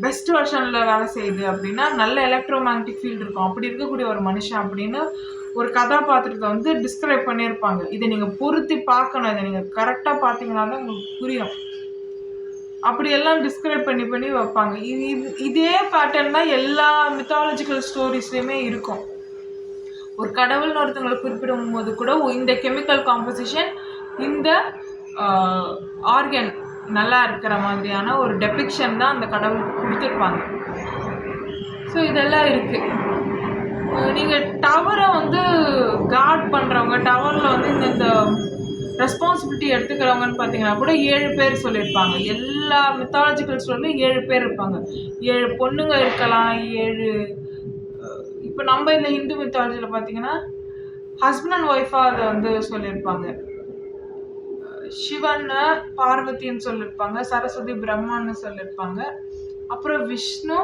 பெஸ்ட் வெர்ஷனில் வேலை செய்யுது அப்படின்னா நல்ல எலக்ட்ரோ மேக்னட்டிக் ஃபீல்டு இருக்கும், அப்படி இருக்கக்கூடிய ஒரு மனுஷன் அப்படின்னு ஒரு கதாபாத்திரத்தை வந்து டிஸ்கிரைப் பண்ணியிருப்பாங்க. இதை நீங்கள் பொருத்தி பார்க்கணும், இதை நீங்கள் கரெக்டாக பார்த்தீங்கன்னா தான் உங்களுக்கு புரியும். அப்படியெல்லாம் டிஸ்கிரைப் பண்ணி பண்ணி வைப்பாங்க. இதே பேட்டர்ன் தான் எல்லா மித்தாலஜிக்கல் ஸ்டோரிஸ்லையுமே இருக்கும். ஒரு கடவுள்னு ஒருத்தவங்களை குறிப்பிடும் போது கூட இந்த கெமிக்கல் காம்போசிஷன், இந்த ஆர்கன் நல்லா இருக்கிற மாதிரியான ஒரு டெபிக்ஷன் தான் அந்த கடவுளுக்கு கொடுத்துருப்பாங்க. ஸோ இதெல்லாம் இருக்குது. நீங்கள் டவரை வந்து கார்ட் பண்ணுறவங்க, டவரில் வந்து இந்த ரெஸ்பான்சிபிலிட்டி எடுத்துக்கிறவங்கன்னு பார்த்தீங்கன்னா கூட 7 பேர் சொல்லியிருப்பாங்க. எல்லா மித்தாலஜிக்கல் ஸ்டோரிலையும் 7 பேர் இருப்பாங்க. 7 பொண்ணுங்க இருக்கலாம், 7. இப்போ நம்ம இந்த ஹிந்து மித்தாலஜியில் பார்த்தீங்கன்னா ஹஸ்பண்ட் அண்ட் ஒய்ஃபாக அதை வந்து சொல்லியிருப்பாங்க. சிவன் பார்வதின்னு சொல்லியிருப்பாங்க, சரஸ்வதி பிரம்மான்னு சொல்லியிருப்பாங்க, அப்புறம் விஷ்ணு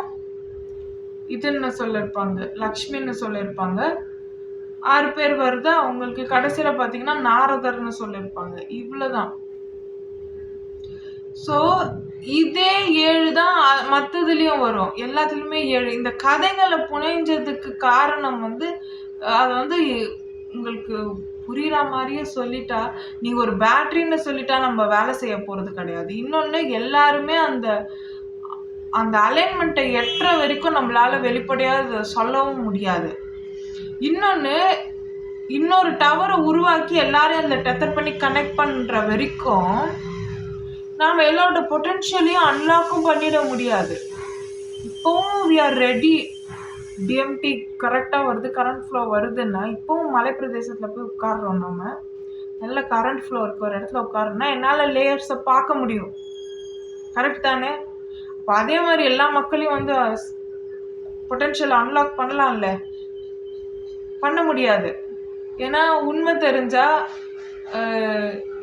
இதுன்னு சொல்லியிருப்பாங்க, லக்ஷ்மின்னு சொல்லியிருப்பாங்க, 6 பேர் வருது. அவங்களுக்கு கடைசியில பார்த்தீங்கன்னா நாரதர்ன்னு சொல்லியிருப்பாங்க. இவ்வளோதான். ஸோ இதே 7 தான் மற்றதுலேயும் வரும். எல்லாத்துலேயுமே 7. இந்த கதைகளை புனைஞ்சதுக்கு காரணம் வந்து அது வந்து உங்களுக்கு புரியுற மாதிரியே சொல்லிட்டா, நீங்க ஒரு பேட்டரின்னு சொல்லிட்டா நம்ம வேலை செய்ய போறது கிடையாது. இன்னொன்னு எல்லாருமே அந்த அந்த அலைன்மெண்ட்டை எட்டுற வரைக்கும் நம்மளால வெளிப்படையா சொல்லவும் முடியாது. இன்னொன்னு இன்னொரு டவரை உருவாக்கி எல்லாரையும் அதில் டெத்தர் பண்ணி கனெக்ட் பண்ற வரைக்கும் நாம எல்லாரோட பொட்டன்ஷியலையும் அன்லாக்கும் பண்ணிட முடியாது. இப்போவும் வி ஆர் ரெடி. டிஎம்டி கரெக்டாக வருது, கரண்ட் ஃப்ளோ வருதுன்னா இப்போவும் மலை பிரதேசத்தில் போய் உட்காடுறோம். நம்ம நல்ல கரண்ட் ஃப்ளோ இருக்க ஒரு இடத்துல உட்காருன்னா என்னால் லேயர்ஸை பார்க்க முடியும். கரெக்ட் தானே? அப்போ அதே மாதிரி எல்லா மக்களையும் வந்து பொட்டன்ஷியல் அன்லாக் பண்ணலாம்ல? பண்ண முடியாது. ஏன்னா உண்மை தெரிஞ்சா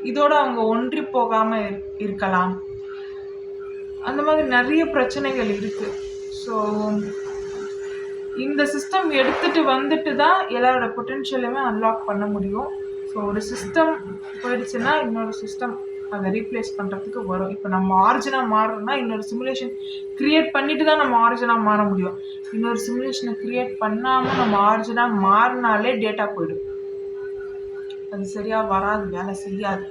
இதோட அவங்க ஒன்றி போகாம இருக்கலாம். அந்த மாதிரி நிறைய பிரச்சனைகள் இருக்கு. ஸோ இந்த சிஸ்டம் எடுத்துட்டு வந்துட்டு தான் எல்லாரோட பொட்டன்ஷியலுமே அன்லாக் பண்ண முடியும். ஸோ ஒரு சிஸ்டம் போயிடுச்சுன்னா இன்னொரு சிஸ்டம் அதை ரீப்ளேஸ் பண்ணுறதுக்கு வரும். இப்போ நம்ம ஆரிஜினாக மாறுறோம்னா இன்னொரு சிமுலேஷன் க்ரியேட் பண்ணிட்டு தான் நம்ம ஆரிஜினாக மாற முடியும். இன்னொரு சிமுலேஷனை க்ரியேட் பண்ணாமல் நம்ம ஆரிஜினாக மாறினாலே டேட்டா போயிடும். அது சரியாக வராது, வேலை செய்யாது.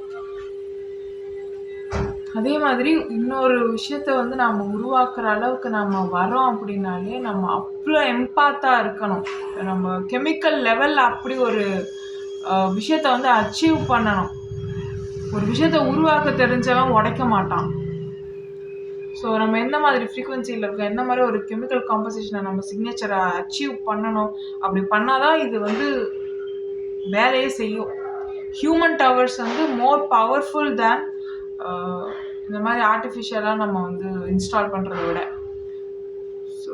அதே மாதிரி இன்னொரு விஷயத்த வந்து நாம் உருவாக்குற அளவுக்கு நம்ம வரோம் அப்படின்னாலே நம்ம அவ்வளோ எம்பாத்தாக இருக்கணும். நம்ம கெமிக்கல் லெவலில் அப்படி ஒரு விஷயத்த வந்து அச்சீவ் பண்ணணும். ஒரு விஷயத்த உருவாக்க தெரிஞ்சவன் உடைக்க மாட்டான். ஸோ நம்ம எந்த மாதிரி ஃப்ரீக்வன்சியில் இருக்கோம், எந்த மாதிரி ஒரு கெமிக்கல் காம்போசிஷனை நம்ம சிக்னேச்சரை அச்சீவ் பண்ணணும். அப்படி பண்ணாதான் இது வந்து வேலையே செய்யும். ஹியூமன் டவர்ஸ் வந்து மோர் பவர்ஃபுல் தேன் இந்த மாதிரி ஆர்டிஃபிஷியலாக நம்ம வந்து இன்ஸ்டால் பண்ணுறத விட. ஸோ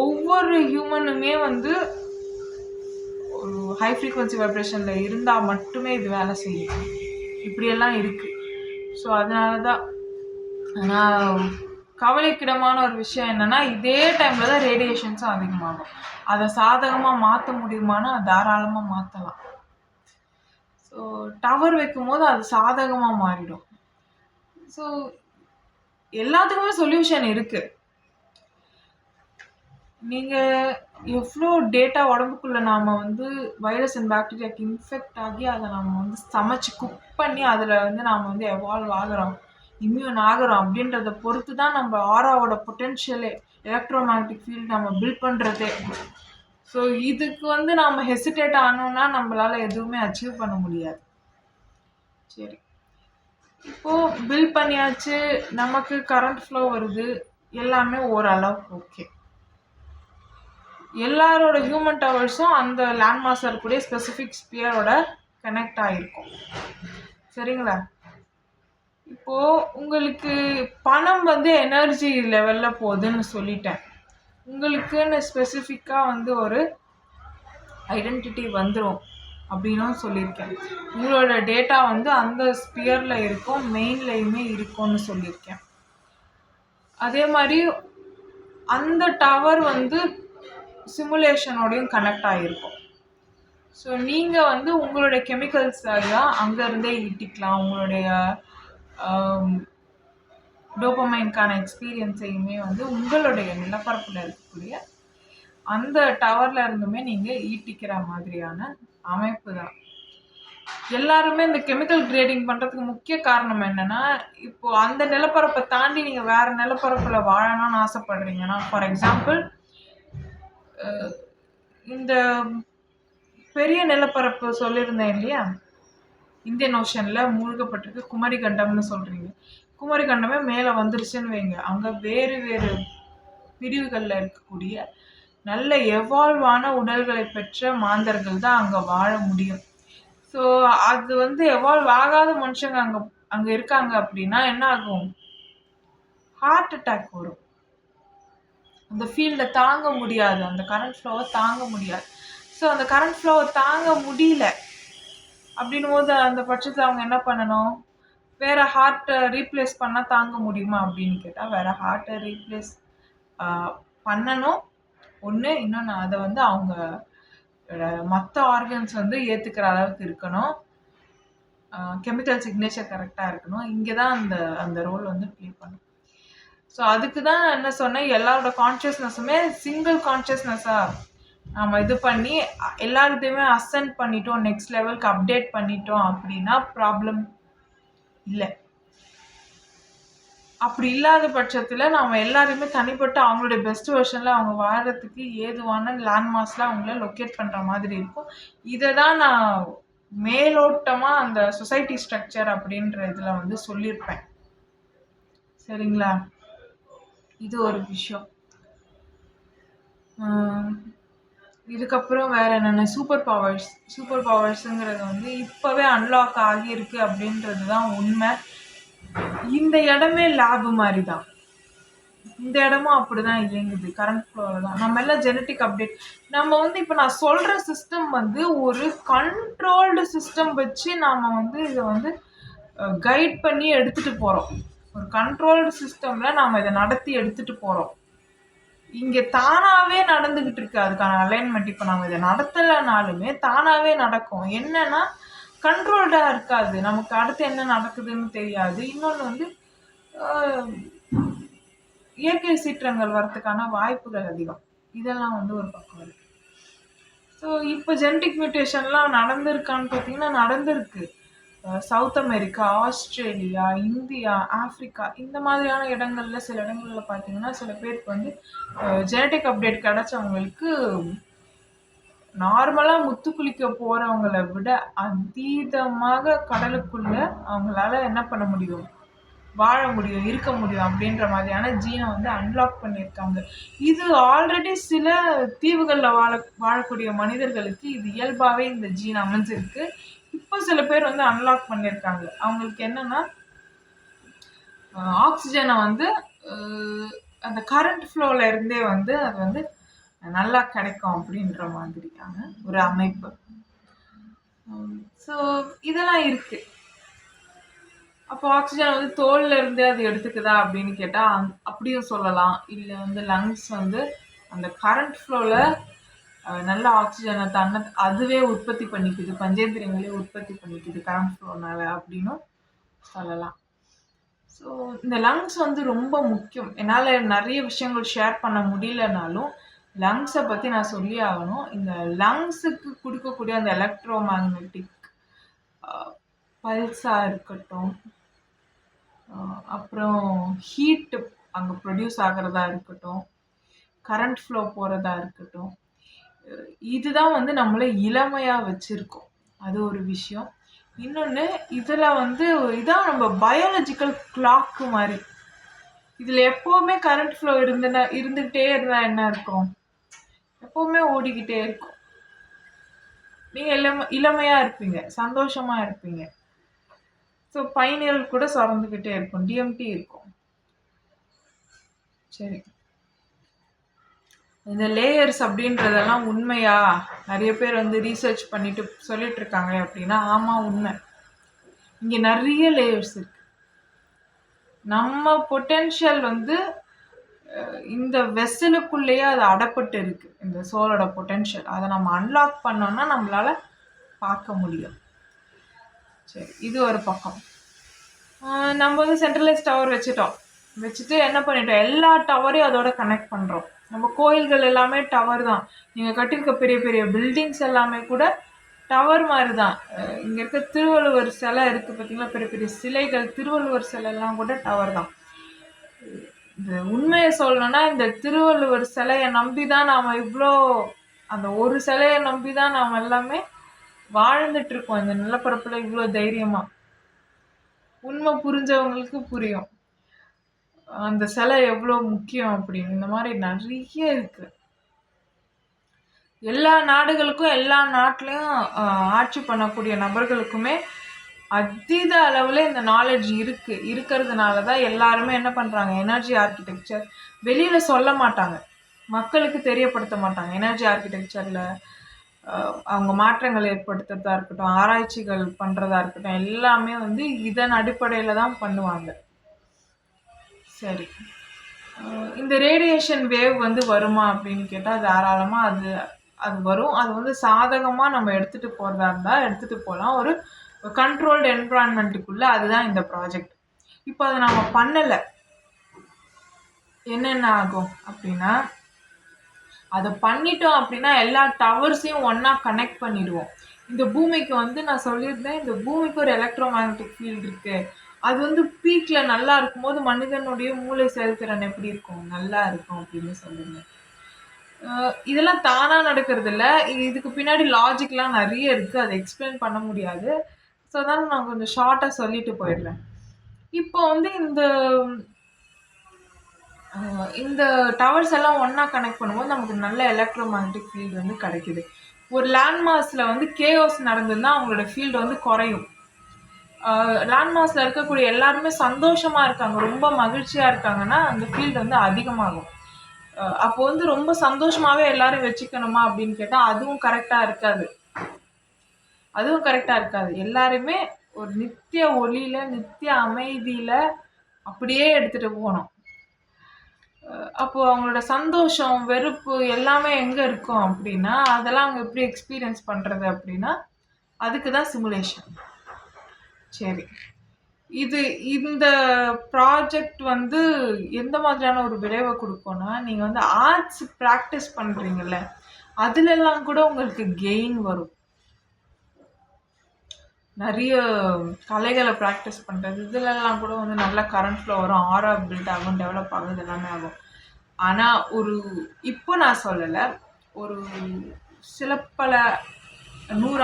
ஒவ்வொரு ஹியூமனுமே வந்து ஒரு ஹை ஃப்ரீக்வன்சி வைப்ரேஷனில் இருந்தால் மட்டுமே இது வேலை செய்யும். இப்படியெல்லாம் இருக்குது. ஸோ அதனால தான் ஆனால் கவலைக்கிடமான ஒரு விஷயம் என்னென்னா, இதே டைமில் தான் ரேடியேஷன்ஸும் அதிகமாகும். அதை சாதகமாக மாற்ற முடியுமானா தாராளமாக மாற்றலாம். ஸோ டவர் வைக்கும் போது அது சாதகமாக மாறிடும். ஸோ எல்லாத்துக்குமே சொல்யூஷன் இருக்கு. நீங்கள் எவ்வளோ டேட்டா உடம்புக்குள்ள நாம் வந்து வைரஸ் அண்ட் பாக்டீரியாவுக்கு இன்ஃபெக்ட் ஆகி அதை நம்ம வந்து சமைச்சு குக் பண்ணி அதில் வந்து நாம் வந்து எவால்வ் ஆகிறோம், இம்யூன் ஆகிறோம் அப்படின்றத பொறுத்து தான் நம்ம ஆராவோட பொட்டென்ஷியலே, எலக்ட்ரோமேக்னெட்டிக் ஃபீல்டு நம்ம பில்ட் பண்ணுறதே. ஸோ இதுக்கு வந்து நாம் ஹெசிடேட் ஆனோம்னா நம்மளால் எதுவுமே அச்சீவ் பண்ண முடியாது. சரி, இப்போது பில் பண்ணியாச்சு, நமக்கு கரண்ட் ஃப்ளோ வருது, எல்லாமே ஓரளவுக்கு ஓகே. எல்லாரோட ஹியூமன் டவர்ஸும் அந்த லேண்ட் மாஸர் கூட ஸ்பெசிஃபிக் ஸ்பியரோட கனெக்ட் ஆகிருக்கும். சரிங்களா? இப்போது உங்களுக்கு பணம் வந்து எனர்ஜி லெவலில் போகுதுன்னு சொல்லிட்டேன். உங்களுக்குன்னு ஸ்பெசிஃபிக்காக வந்து ஒரு ஐடென்டிட்டி வந்துடும் அப்படின்னும் சொல்லியிருக்கேன். உங்களோட டேட்டா வந்து அந்த ஸ்பியரில் இருக்கும், மெயின்லையுமே இருக்கும்னு சொல்லியிருக்கேன். அதே மாதிரி அந்த டவர் வந்து சிமுலேஷனோடையும் கனெக்ட் ஆகிருக்கும். ஸோ நீங்கள் வந்து உங்களுடைய கெமிக்கல்ஸ் தான் அங்கேருந்தே ஈட்டிக்கலாம். உங்களுடைய டோபமைனுக்கான எக்ஸ்பீரியன்ஸையுமே வந்து உங்களுடைய நிலப்பரப்பில் இருக்கக்கூடிய அந்த டவரில் இருந்துமே நீங்கள் ஈட்டிக்கிற மாதிரியான அமைப்பு தான். எல்லாருமே இந்த கெமிக்கல் கிரேடிங் பண்ணுறதுக்கு முக்கிய காரணம் என்னென்னா, இப்போது அந்த நிலப்பரப்பை தாண்டி நீங்கள் வேறு நிலப்பரப்பில் வாழணும்னு ஆசைப்படுறீங்கன்னா, ஃபார் எக்ஸாம்பிள் இந்த பெரிய நிலப்பரப்பு சொல்லியிருந்தேன் இல்லையா, இந்தியன் ஓஷனில் மூழ்கப்பட்டிருக்கு, குமரிக்கண்டம்னு சொல்கிறீங்க. குமரிக்கண்டமே மேலே வந்துருச்சுன்னு வைங்க, அங்கே வேறு வேறு பிரிவுகளில் இருக்கக்கூடிய நல்ல எவால்வான உடல்களை பெற்ற மாந்தர்கள் தான் அங்கே வாழ முடியும். ஸோ அது வந்து எவால்வ் ஆகாத மனுஷங்க அங்கே இருக்காங்க அப்படின்னா என்ன ஆகும்? ஹார்ட் அட்டாக் வரும். அந்த ஃபீல்டை தாங்க முடியாது, அந்த கரண்ட் ஃப்ளோவை தாங்க முடியாது. ஸோ அந்த கரண்ட் ஃப்ளோவை தாங்க முடியல அப்படின்னும் போது அந்த பட்சத்தில் அவங்க என்ன பண்ணணும்? வேறு ஹார்ட்டை ரீப்ளேஸ் பண்ணால் தாங்க முடியுமா அப்படின்னு கேட்டால் வேறு ஹார்ட்டை ரீப்ளேஸ் பண்ணணும் ஒன்று. இன்னொன்று அதை வந்து அவங்க மற்ற ஆர்கன்ஸ் வந்து ஏற்றுக்கிற அளவுக்கு இருக்கணும். கெமிக்கல் சிக்னேச்சர் கரெக்டாக இருக்கணும். இங்கே தான் அந்த அந்த ரோல் வந்து ப்ளே பண்ணும். ஸோ அதுக்கு தான் என்ன சொன்னேன், எல்லாரோட கான்ஷியஸ்னஸுமே சிங்கிள் கான்ஷியஸ்னஸாக நம்ம இது பண்ணி எல்லாத்தையுமே அசென்ட் பண்ணிட்டோம், நெக்ஸ்ட் லெவலுக்கு அப்டேட் பண்ணிட்டோம் அப்படின்னா ப்ராப்ளம் இல்லை. அப்படி இல்லாத பட்சத்தில் நம்ம எல்லாருமே தனிப்பட்ட அவங்களுடைய பெஸ்ட் வெர்ஷனில் அவங்க வாழறதுக்கு ஏதுவான லேண்ட்மார்க்ஸில் அவங்கள லொக்கேட் பண்ணுற மாதிரி இருக்கும். இதை தான் நான் மேலோட்டமாக அந்த சொசைட்டி ஸ்ட்ரக்சர் அப்படின்ற இதில் வந்து சொல்லியிருப்பேன். சரிங்களா? இது ஒரு விஷயம். இதுக்கப்புறம் வேற என்னென்ன சூப்பர் பவர்ஸுங்கிறது வந்து இப்போவே அன்லாக் ஆகியிருக்கு அப்படின்றது தான் உண்மை. இந்த இடமே லேபு மாதிரி தான். இந்த இடமும் அப்படிதான் இயங்குது. கரண்ட் ஃப்ளோவில் தான் நம்ம எல்லாம் ஜெனட்டிக் அப்டேட். நம்ம வந்து இப்போ நான் சொல்கிற சிஸ்டம் வந்து ஒரு கண்ட்ரோல்டு சிஸ்டம் வச்சு நாம் வந்து இதை வந்து கைட் பண்ணி எடுத்துகிட்டு போகிறோம். ஒரு கண்ட்ரோல்டு சிஸ்டமில் நாம் இதை நடத்தி எடுத்துகிட்டு போகிறோம். இங்கே தானாகவே நடந்துக்கிட்டு இருக்கு அதுக்கான அலைன்மெண்ட். இப்போ நம்ம இதை நடத்தலைனாலுமே தானாகவே நடக்கும். என்னன்னா கண்ட்ரோல்டாக இருக்காது, நமக்கு அடுத்து என்ன நடக்குதுன்னு தெரியாது. இன்னொன்று வந்து இயற்கை சீற்றங்கள் வரத்துக்கான வாய்ப்புகள் அதிகம். இதெல்லாம் வந்து ஒரு பக்கம் இருக்கு. ஸோ இப்போ ஜெனடிக் மியூட்டேஷன்லாம் நடந்திருக்கான்னு பார்த்தீங்கன்னா நடந்திருக்கு. South America, Australia, India, Africa இந்த மாதிரியான இடங்கள்ல சில இடங்களில் பார்த்தீங்கன்னா சில பேருக்கு வந்து ஜெனடிக் அப்டேட் கிடைச்சவங்களுக்கு நார்மலாக முத்து குளிக்க போகிறவங்களை விட அதீதமாக கடலுக்குள்ள அவங்களால என்ன பண்ண முடியும், வாழ முடியும், இருக்க முடியும் அப்படின்ற மாதிரியான ஜீனை வந்து அன்லாக் பண்ணியிருக்காங்க. இது ஆல்ரெடி சில தீவுகளில் வாழக்கூடிய மனிதர்களுக்கு இது இயல்பாகவே இந்த ஜீன் அமைஞ்சிருக்கு. இப்போ சில பேர் வந்து அன்லாக் பண்ணியிருக்காங்க. அவங்களுக்கு என்னன்னா ஆக்சிஜனை வந்து அந்த கரண்ட் ஃப்ளோவில் இருந்தே வந்து அது வந்து நல்லா கிடைக்கும் அப்படின்ற மாதிரியான ஒரு அமைப்பு. ஸோ இதெல்லாம் இருக்கு. அப்போ ஆக்சிஜன் வந்து தோல்ல இருந்தே அது எடுத்துக்குதா அப்படின்னு கேட்டால் அப்படியும் சொல்லலாம். இல்லை வந்து லங்ஸ் வந்து அந்த கரண்ட் ஃப்ளோவில் நல்ல ஆக்சிஜனை அதுவே உற்பத்தி பண்ணிக்குது, பஞ்சேந்திரியங்களே உற்பத்தி பண்ணிக்குது கரண்ட் ஃப்ளோனால அப்படின்னும் சொல்லலாம். ஸோ இந்த லங்ஸ் வந்து ரொம்ப முக்கியம். என்னால் நிறைய விஷயங்கள் ஷேர் பண்ண முடியலனாலும் லங்ஸை பற்றி நான் சொல்லி ஆகணும். இந்த லங்ஸுக்கு கொடுக்கக்கூடிய அந்த எலக்ட்ரோ மேக்னெட்டிக் பல்ஸாக இருக்கட்டும், அப்புறம் ஹீட்டு அங்கே ப்ரொடியூஸ் ஆகிறதா இருக்கட்டும், கரண்ட் ஃப்ளோ போகிறதா இருக்கட்டும், இதுதான் வந்து நம்மளை இளமையாக வச்சுருக்கோம். அது ஒரு விஷயம். இன்னொன்று இதில் வந்து இதான் நம்ம பயாலஜிக்கல் கிளாக்கு மாதிரி. இதில் எப்போவுமே கரண்ட் ஃப்ளோ இருந்துக்கிட்டே இருந்தால் என்ன இருக்கும், எப்போவுமே ஓடிக்கிட்டே இருக்கும். நீங்கள் இளமையாக இருப்பீங்க, சந்தோஷமாக இருப்பீங்க. ஸோ பைனியல் கூட சுரந்துக்கிட்டே இருக்கும், டிஎம்டி இருக்கும். சரி, இந்த லேயர்ஸ் அப்படின்றதெல்லாம் உண்மையா? நிறைய பேர் வந்து ரீசர்ச் பண்ணிட்டு சொல்லிட்டு இருக்காங்க அப்படின்னா ஆமாம், உண்மை. இங்கே நிறைய லேயர்ஸ் இருக்கு. நம்ம பொட்டென்ஷியல் வந்து இந்த வெசலுக்குள்ளேயே அது அடப்பட்டு இருக்கு. இந்த சோலோட பொட்டென்ஷியல் அதை நம்ம அன்லாக் பண்ணோம்னா நம்மளால பார்க்க முடியும். சரி, இது ஒரு பக்கம். நம்ம வந்து சென்ட்ரலைஸ் டவர் வச்சுட்டு என்ன பண்ணிட்டோம், எல்லா டவரையும் அதோட கனெக்ட் பண்ணுறோம். நம்ம கோயில்கள் எல்லாமே டவர் தான். நீங்கள் கட்டியிருக்க பெரிய பெரிய பில்டிங்ஸ் எல்லாமே கூட டவர் மாதிரி தான். இங்கே இருக்க திருவள்ளுவர் சிலை இருக்குது பார்த்தீங்களா, பெரிய பெரிய சிலைகள், திருவள்ளுவர் சிலைலாம் கூட டவர் தான். இந்த உண்மையை சொல்லணும்னா இந்த திருவள்ளுவர் சிலையை நம்பி தான் நாம் இவ்வளோ, அந்த ஒரு சிலையை நம்பி தான் நாம் எல்லாமே வாழ்ந்துட்டு இருக்கோம் இந்த நிலப்பரப்பில் இவ்வளோ தைரியமாக. உண்மை புரிஞ்சவங்களுக்கு புரியும் அந்த சிலை எவ்வளோ முக்கியம் அப்படின்னு. இந்த மாதிரி நிறைய இருக்கு. எல்லா நாடுகளுக்கும் எல்லா நாட்டிலையும் ஆட்சி பண்ணக்கூடிய நபர்களுக்குமே அதீத அளவில் இந்த நாலேஜ் இருக்கிறதுனால தான் எல்லாருமே என்ன பண்ணுறாங்க, எனர்ஜி ஆர்கிடெக்சர் வெளியில் சொல்ல மாட்டாங்க, மக்களுக்கு தெரியப்படுத்த மாட்டாங்க. எனர்ஜி ஆர்கிடெக்சரில் அவங்க மாற்றங்கள் ஏற்படுத்துறதா இருக்கட்டும், ஆராய்ச்சிகள் பண்ணுறதா இருக்கட்டும், எல்லாமே வந்து இதன் அடிப்படையில் தான் பண்ணுவாங்க. சரி, இந்த ரேடியேஷன் வேவ் வந்து வருமா அப்படின்னு கேட்டால் தாராளமாக அது அது வரும். அது வந்து சாதகமாக நம்ம எடுத்துகிட்டு போகிறதா இருந்தால் எடுத்துகிட்டு போகலாம். ஒரு கண்ட்ரோல்டு என்விரான்மெண்ட்டுக்குள்ளே. அதுதான் இந்த ப்ராஜெக்ட். இப்போ அதை நம்ம பண்ணலை, என்னென்ன ஆகும் அப்படின்னா, அதை பண்ணிட்டோம் அப்படின்னா எல்லா டவர்ஸையும் ஒன்றா கனெக்ட் பண்ணிடுவோம். இந்த பூமிக்கு வந்து நான் சொல்லியிருந்தேன், இந்த பூமிக்கு ஒரு எலக்ட்ரோ மேக்னட்டிக் ஃபீல்டு இருக்குது. அது வந்து பீக்கில் நல்லா இருக்கும்போது மனிதனுடைய மூளை செயல்திறன் எப்படி இருக்கும், நல்லா இருக்கும் அப்படின்னு சொல்லியிருந்தேன். இதெல்லாம் தானாக நடக்கிறது இல்லை, இதுக்கு பின்னாடி லாஜிக்லாம் நிறைய இருக்குது, அதை எக்ஸ்பிளைன் பண்ண முடியாது. ஸோ அதனால் நான் கொஞ்சம் ஷார்ட்டாக சொல்லிட்டு போயிடுறேன். இப்போ வந்து இந்த டவர்ஸ் எல்லாம் ஒன்றா கனெக்ட் பண்ணும்போது நமக்கு நல்ல எலக்ட்ரோ மேக்னட்டிக் ஃபீல்டு வந்து கிடைக்குது. ஒரு லேண்ட் மாஸில் வந்து கேஓஸ் நடந்ததுன்னா அவங்களோட ஃபீல்டு வந்து குறையும். லேண்ட் மாஸில் இருக்கக்கூடிய எல்லாருமே சந்தோஷமாக இருக்காங்க, ரொம்ப மகிழ்ச்சியாக இருக்காங்கன்னா அந்த ஃபீல்டு வந்து அதிகமாகும். அப்போ வந்து ரொம்ப சந்தோஷமாகவே எல்லாரும் வச்சுக்கணுமா அப்படின்னு கேட்டால் அதுவும் கரெக்டாக இருக்காது. எல்லாருமே ஒரு நித்திய ஒளியில், நித்திய அமைதியில் அப்படியே எடுத்துகிட்டு போகணும். அப்போது அவங்களோட சந்தோஷம், வெறுப்பு எல்லாமே எங்கே இருக்கும் அப்படின்னா, அதெல்லாம் அவங்க எப்படி எக்ஸ்பீரியன்ஸ் பண்ணுறது அப்படின்னா, அதுக்கு தான் சிமுலேஷன். சரி, இந்த ப்ராஜெக்ட் வந்து எந்த மாதிரியான ஒரு விளைவை கொடுக்கும்னா, நீங்கள் வந்து ஆர்ட்ஸ் ப்ராக்டிஸ் பண்ணுறீங்கல்ல, அதுலெல்லாம் கூட உங்களுக்கு கெயின் வரும். நிறைய கலைகளை ப்ராக்டிஸ் பண்ணுறது, இதுலெல்லாம் கூட வந்து நல்ல கரண்ட் ஃப்ளோ வரும், ஆரா பில்ட் ஆகும், டெவலப் ஆகும், இது எல்லாமே ஆகும். ஆனால் இப்போ நான் சொல்லலை, ஒரு பல நூறு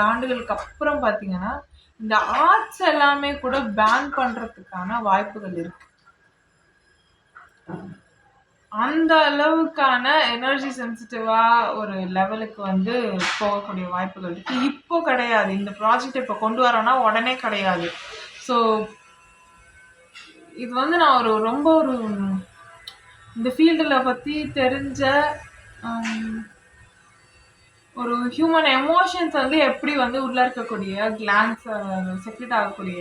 ஆண்டுகளுக்கு அப்புறம் பார்த்தீங்கன்னா இந்த ஆர்ட்ஸ் எல்லாமே கூட பேன் பண்ணுறதுக்கான வாய்ப்புகள் இருக்கு. அந்த அளவுக்கான எனர்ஜி சென்சிட்டிவா ஒரு லெவலுக்கு வந்து போகக்கூடிய வாய்ப்புகள் இருக்கு. இப்போ கிடையாது, இந்த ப்ராஜெக்ட் இப்போ கொண்டு வரோன்னா உடனே கிடையாது. ஸோ இது வந்து நான் ரொம்ப இந்த ஃபீல்டில் பற்றி தெரிஞ்ச ஒரு ஹியூமன் எமோஷன்ஸ் வந்து எப்படி வந்து உள்ளே இருக்கக்கூடிய கிளான்ஸ் செக்ரெட் ஆகக்கூடிய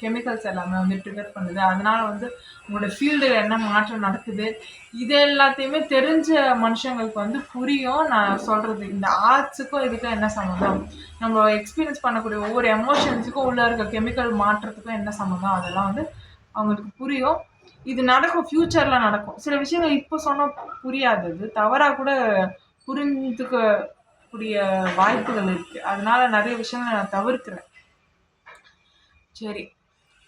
கெமிக்கல்ஸ் எல்லாமே வந்து ட்ரிகர் பண்ணுது, அதனால வந்து உங்களோட ஃபீல்டில் என்ன மாற்றம் நடக்குது, இது எல்லாத்தையுமே தெரிஞ்ச மனுஷங்களுக்கு வந்து புரியும். நான் சொல்கிறது இந்த ஆர்ட்ஸுக்கும் இதுக்கும் என்ன சம்மந்தம், நம்ம எக்ஸ்பீரியன்ஸ் பண்ணக்கூடிய ஒவ்வொரு எமோஷன்ஸுக்கும் உள்ளே இருக்க கெமிக்கல் மாற்றத்துக்கும் என்ன சம்மந்தம், அதெல்லாம் வந்து அவங்களுக்கு புரியும். இது நடக்கும், ஃப்யூச்சரில் நடக்கும். சில விஷயங்கள் இப்போ சொன்னால் புரியாது, அது தவறாக கூட புரிந்துக்கக்கூடிய வாய்ப்புகள் இருக்கு. அதனால நிறைய விஷயங்கள் நான் தவிர்க்கிறேன். சரி,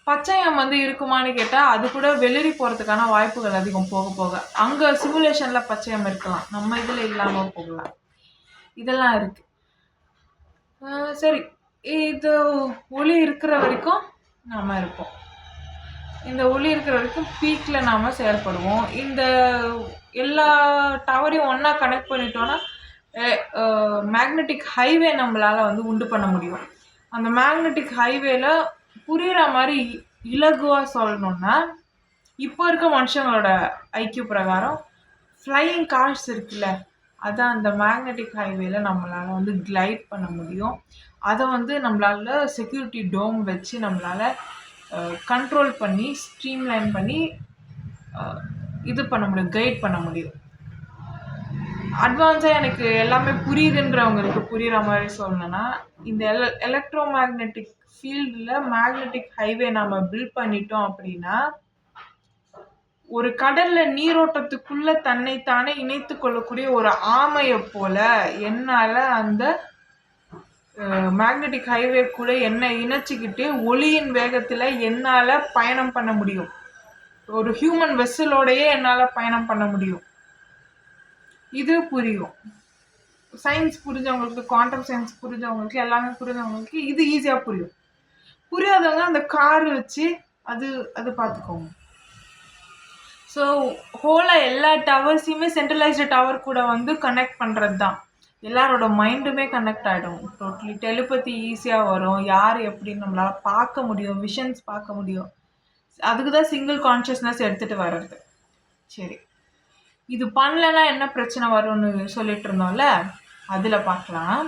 பச்சையம் வந்து இருக்குமான்னு கேட்டால் அது கூட வெளிரி போகிறதுக்கான வாய்ப்புகள் அதிகம். போக போக அங்கே சிமுலேஷனில் பச்சையம் இருக்கலாம், நம்ம இதில் இல்லாமல் போகலாம். இதெல்லாம் இருக்கு. சரி, இது ஒளி இருக்கிற வரைக்கும் நாம் இருப்போம். இந்த ஒளி இருக்கிற வரைக்கும் பீக்கில் நாம் செயல்படுவோம். இந்த எல்லா டவரையும் ஒன்றா கனெக்ட் பண்ணிட்டோன்னா மேக்னெட்டிக் ஹைவே நம்மளால் வந்து உண்டு பண்ண முடியும். அந்த மேக்னெட்டிக் ஹைவேல புரிகிற மாதிரி இலகுவாக சொல்லணுன்னா, இப்போ இருக்க மனுஷங்களோட ஐக்கியூ பிரகாரம் ஃப்ளையிங் கார்ஸ் இருக்குல்ல, அதான் அந்த மேக்னெட்டிக் ஹைவேல நம்மளால் வந்து கிளைட் பண்ண முடியும். அதை வந்து நம்மளால் செக்யூரிட்டி டோம் வச்சு நம்மளால் கண்ட்ரோல் பண்ணி ஸ்ட்ரீம்லைன் பண்ணி இது பண்ண முடியும், கைட் பண்ண முடியும். அட்வான்ஸாக எனக்கு எல்லாமே புரியுதுன்றவங்களுக்கு புரிகிற மாதிரி சொல்லணும்னா, இந்த எலக்ட்ரோ மேக்னெட்டிக் ஃபீல்டில் மேக்னெட்டிக் ஹைவே நம்ம பில்ட் பண்ணிட்டோம் அப்படின்னா, ஒரு கடலில் நீரோட்டத்துக்குள்ளே தன்னைத்தானே இணைத்து கொள்ளக்கூடிய ஒரு ஆமையை போல என்னால் அந்த மேக்னெட்டிக் ஹைவே கூட என்னை இணைச்சிக்கிட்டு ஒளியின் வேகத்தில் என்னால் பயணம் பண்ண முடியும். ஒரு ஹியூமன் வெசலோடையே என்னால் பயணம் பண்ண முடியும். இது புரியும். சயின்ஸ் புரிஞ்சவங்களுக்கு, குவாண்டம் சயின்ஸ் புரிஞ்சவங்களுக்கு, எல்லாமே புரிஞ்சவங்களுக்கு இது ஈஸியாக புரியும். புரியாதவங்க அந்த கார் வச்சு அது பார்த்துக்கோங்க. ஸோ ஹோலாக எல்லா டவர்ஸையுமே சென்ட்ரலைஸ்டு டவர் கூட வந்து கனெக்ட் பண்ணுறது தான். எல்லாரோட மைண்டுமே கனெக்ட் ஆகிடும். டோட்டலி டெலிபதி ஈஸியாக வரும். யார் எப்படின்னு நம்மளால் பார்க்க முடியும், விஷன்ஸ் பார்க்க முடியும். அதுக்கு தான் சிங்கிள் கான்ஷியஸ்னஸ் எடுத்துகிட்டு வர்றது. சரி, இது பண்ணலைன்னா என்ன பிரச்சனை வரும்னு சொல்லிட்டு இருந்தோம்ல, அதில் பார்க்கலாம்.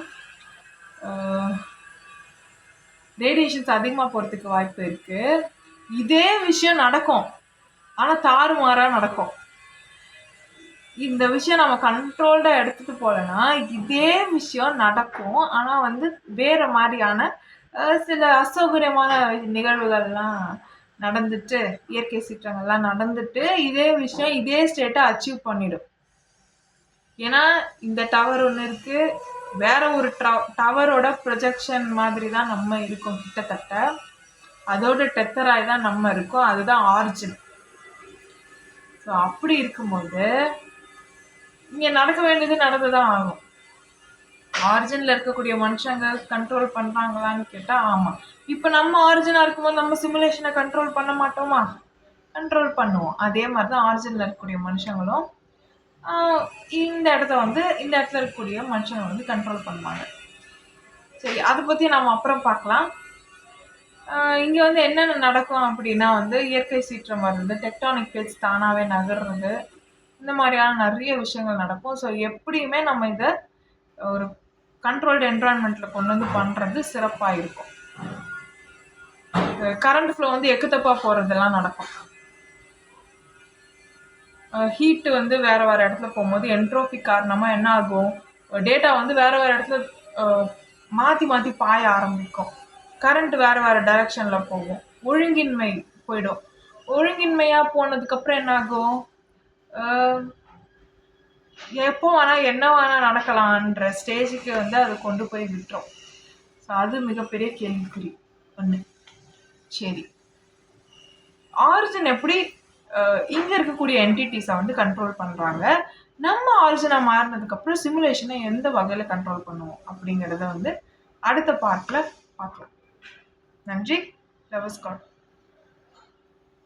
ரேடியேஷன்ஸ் அதிகமாக போகிறதுக்கு வாய்ப்பு இருக்குது. இதே விஷயம் நடக்கும், ஆனால் தாறுமாறாக நடக்கும். இந்த விஷயம் நம்ம கண்ட்ரோல்டா எடுத்துட்டு போகலன்னா இதே விஷயம் நடக்கும். ஆனா வந்து வேற மாதிரியான சில அசௌகரியமான நிகழ்வுகள்லாம் நடந்துட்டு, இயற்கை சீற்றங்கள்லாம் நடந்துட்டு, இதே விஷயம் இதே ஸ்டேட்ட அச்சீவ் பண்ணிடும். ஏன்னா இந்த டவர் ஒண்ணு இருக்கு. வேற ஒரு டவரோட ப்ரொஜெக்ஷன் மாதிரி தான் நம்ம இருக்கோம் கிட்டத்தட்ட. அதோட டெத்தராய் தான் நம்ம இருக்கோம். அதுதான் ஆரிஜின். ஸோ அப்படி இருக்கும்போது இங்க நடக்க வேண்டியது நடந்துதான் ஆகும். ஆரிஜின்ல இருக்கக்கூடிய மனுஷங்க கண்ட்ரோல் பண்றாங்களான்னு கேட்டா ஆமா. இப்ப நம்ம ஆரிஜினா இருக்கும்போது நம்ம சிமுலேஷனை கண்ட்ரோல் பண்ண மாட்டோமா? கண்ட்ரோல் பண்ணுவோம். அதே மாதிரிதான் ஆரிஜின்ல இருக்கக்கூடிய மனுஷங்களும் இந்த இடத்துல இருக்கக்கூடிய மனுஷங்க வந்து கண்ட்ரோல் பண்ணுவாங்க. சரி, அதை பத்தி நம்ம அப்புறம் பார்க்கலாம். இங்க வந்து என்னென்ன நடக்கும் அப்படின்னா வந்து இயற்கை சீற்றம் வருது, டெக்டானிக் பிளேட்ஸ் தானாவே நகர்றது, இந்த மாதிரியான நிறைய விஷயங்கள் நடக்கும். ஸோ எப்படியுமே நம்ம இதை ஒரு கண்ட்ரோல்டு என்விரான்மெண்ட்ல கொண்டு வந்து பண்றது சிறப்பா இருக்கும். கரண்ட் ஃப்ளோ வந்து எக்குத்தப்பா போறதெல்லாம் நடக்கும். ஹீட் வந்து வேற வேற இடத்துல போகும்போது என்ட்ரோபி காரணமா என்ன ஆகும், டேட்டா வந்து வேற வேற இடத்துல மாத்தி மாத்தி பாய ஆரம்பிக்கும். கரண்ட் வேற வேற டைரக்ஷன்ல போகும். ஒழுங்கின்மை போயிடும். ஒழுங்கின்மையா போனதுக்கு அப்புறம் என்ன ஆகும், எப்போ வேணா என்ன வேணா நடக்கலான்ற ஸ்டேஜுக்கு வந்து அது கொண்டு போய் விட்டுரும். ஸோ அது மிகப்பெரிய கேள்விக்குறி ஒன்று. சரி, ஆரிஜின் எப்படி இங்க இருக்கக்கூடிய என்டிட்டிஸை வந்து கண்ட்ரோல் பண்றாங்க, நம்ம ஆரிஜினா மாறினதுக்கு அப்புறம் சிமுலேஷனை எந்த வகையில கண்ட்ரோல் பண்ணுவோம் அப்படிங்கிறத வந்து அடுத்த பார்ட்ல பார்க்கலாம். நன்றி. Love is God.